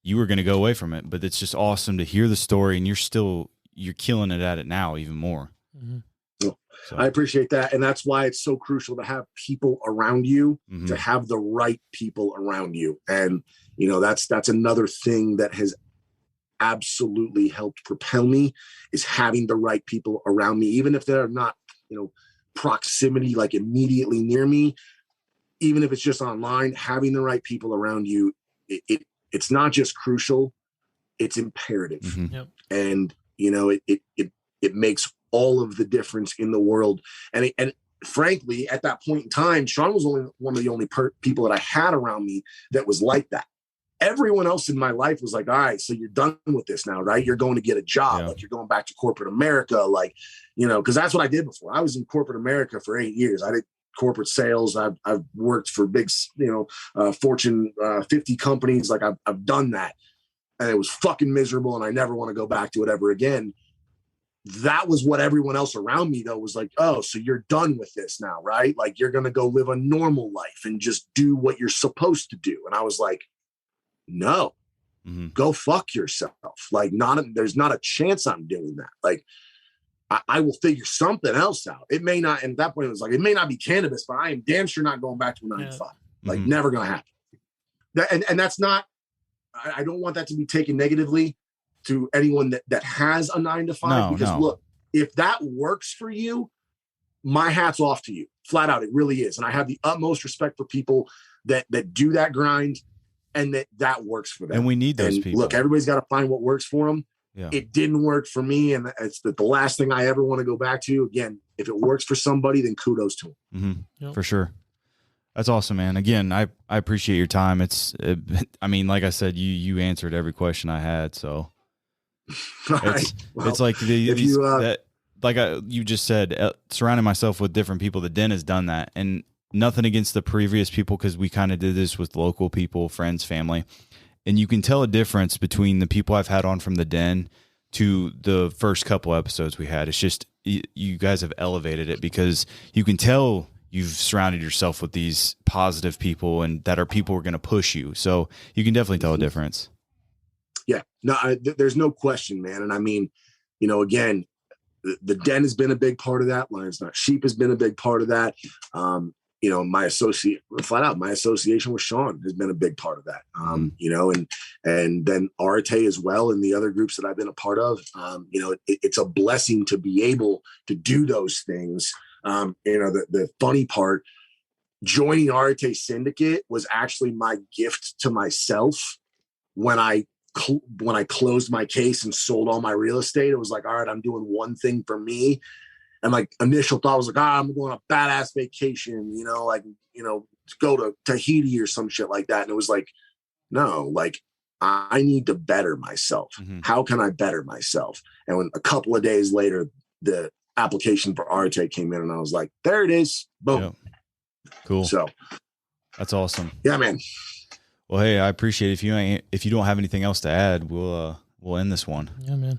you were going to go away from it. But it's just awesome to hear the story, and you're killing it at it now even more. Mm-hmm. So. I appreciate that. And that's why it's so crucial to have people around you, to have the right people around you. And, that's another thing that has absolutely helped propel me, is having the right people around me, even if they're not, proximity, like immediately near me, even if it's just online, having the right people around you, it's not just crucial, it's imperative. Mm-hmm. Yep. And, it makes all of the difference in the world. And frankly, at that point in time, Sean was only one of the only people that I had around me that was like that. Everyone else in my life was like, all right, so you're done with this now, right? You're going to get a job. Yeah. Like, you're going back to corporate America. Like, because that's what I did before. I was in corporate America for 8 years. I did corporate sales. I've worked for big, Fortune 50 companies. Like, I've done that. And it was fucking miserable. And I never want to go back to it ever again. That was what everyone else around me, though, was like, oh, so you're done with this now, right? Like, you're going to go live a normal life and just do what you're supposed to do. And I was like, no, go fuck yourself. Like, there's not a chance I'm doing that. Like, I will figure something else out. It may not, and at that point it was like, it may not be cannabis, but I am damn sure not going back to a 9 to 5. Like, never going to happen. And that's not, I don't want that to be taken negatively to anyone that has a 9 to 5, because look, if that works for you, my hat's off to you, flat out. It really is. And I have the utmost respect for people that do that grind and that works for them. And we need those people. Look, everybody's got to find what works for them. Yeah. It didn't work for me. And it's the last thing I ever want to go back to. Again, if it works for somebody, then kudos to them. Yep. For sure. That's awesome, man. Again, I appreciate your time. I mean, like I said, you answered every question I had. So it's like you just said, surrounding myself with different people. The Den has done that, and nothing against the previous people, because we kind of did this with local people, friends, family, and you can tell a difference between the people I've had on from the Den to the first couple episodes we had. It's just you guys have elevated it, because you can tell you've surrounded yourself with these positive people, and that are people who are going to push you. So you can definitely tell a difference. Yeah, no, there's no question, man. And I mean, again, the Den has been a big part of that. Lions Not Sheep has been a big part of that. my association with Sean has been a big part of that. And then Arte as well, and the other groups that I've been a part of. It's a blessing to be able to do those things. The funny part, joining Arte Syndicate was actually my gift to myself when I closed my case and sold all my real estate. It was like, all right, I'm doing one thing for me. And my initial thought was like, I'm going on a badass vacation, to go to Tahiti or some shit like that. And it was like, no, like I need to better myself. Mm-hmm. How can I better myself? And when a couple of days later, the application for Arte came in, and I was like, there it is. Boom. Yep. Cool. So that's awesome. Yeah, man. Well, hey, I appreciate it. If you don't have anything else to add, we'll end this one. Yeah, man.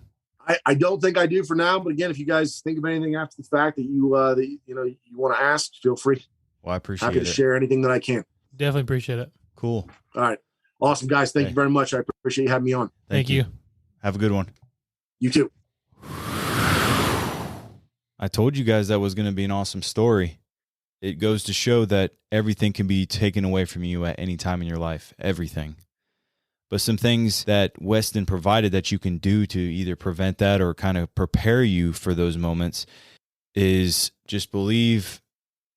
I don't think I do for now, but again, if you guys think of anything after the fact that you want to ask, feel free. Well, I appreciate it. Happy to share anything that I can. Definitely appreciate it. Cool. All right. Awesome, guys. Thank you very much. I appreciate you having me on. Thank you. Have a good one. You too. I told you guys that was going to be an awesome story. It goes to show that everything can be taken away from you at any time in your life. Everything. But some things that Weston provided that you can do to either prevent that or kind of prepare you for those moments is just believe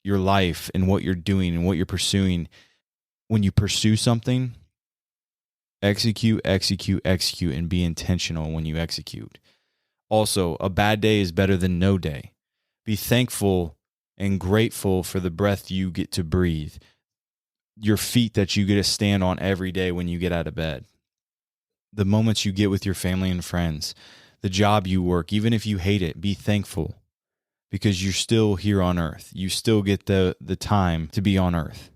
your life and what you're doing and what you're pursuing. When you pursue something, execute, and be intentional when you execute. Also, a bad day is better than no day. Be thankful and grateful for the breath you get to breathe. Your feet that you get to stand on every day when you get out of bed. The moments you get with your family and friends. The job you work, even if you hate it, be thankful because you're still here on earth. You still get the time to be on earth.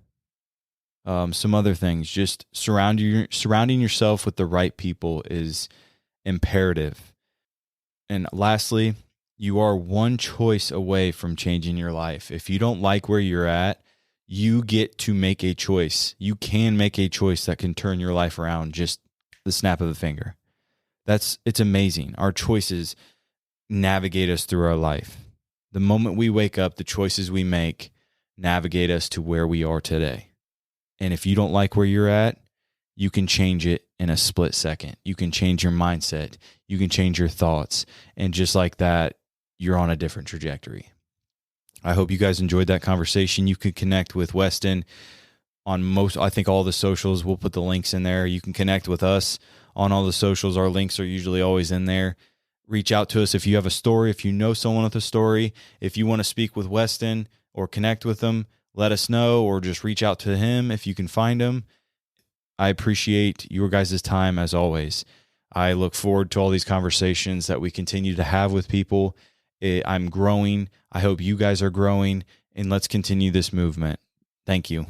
Some other things, just surrounding yourself with the right people is imperative. And lastly, you are one choice away from changing your life. If you don't like where you're at, you get to make a choice. You can make a choice that can turn your life around just the snap of a finger. It's amazing. Our choices navigate us through our life. The moment we wake up, the choices we make navigate us to where we are today. And if you don't like where you're at, you can change it in a split second. You can change your mindset. You can change your thoughts. And just like that, you're on a different trajectory. I hope you guys enjoyed that conversation. You can connect with Weston on I think all the socials. We'll put the links in there. You can connect with us on all the socials. Our links are usually always in there. Reach out to us if you have a story, if you know someone with a story, if you want to speak with Weston or connect with him, let us know, or just reach out to him if you can find him. I appreciate your guys' time as always. I look forward to all these conversations that we continue to have with people. I'm growing. I hope you guys are growing, and let's continue this movement. Thank you.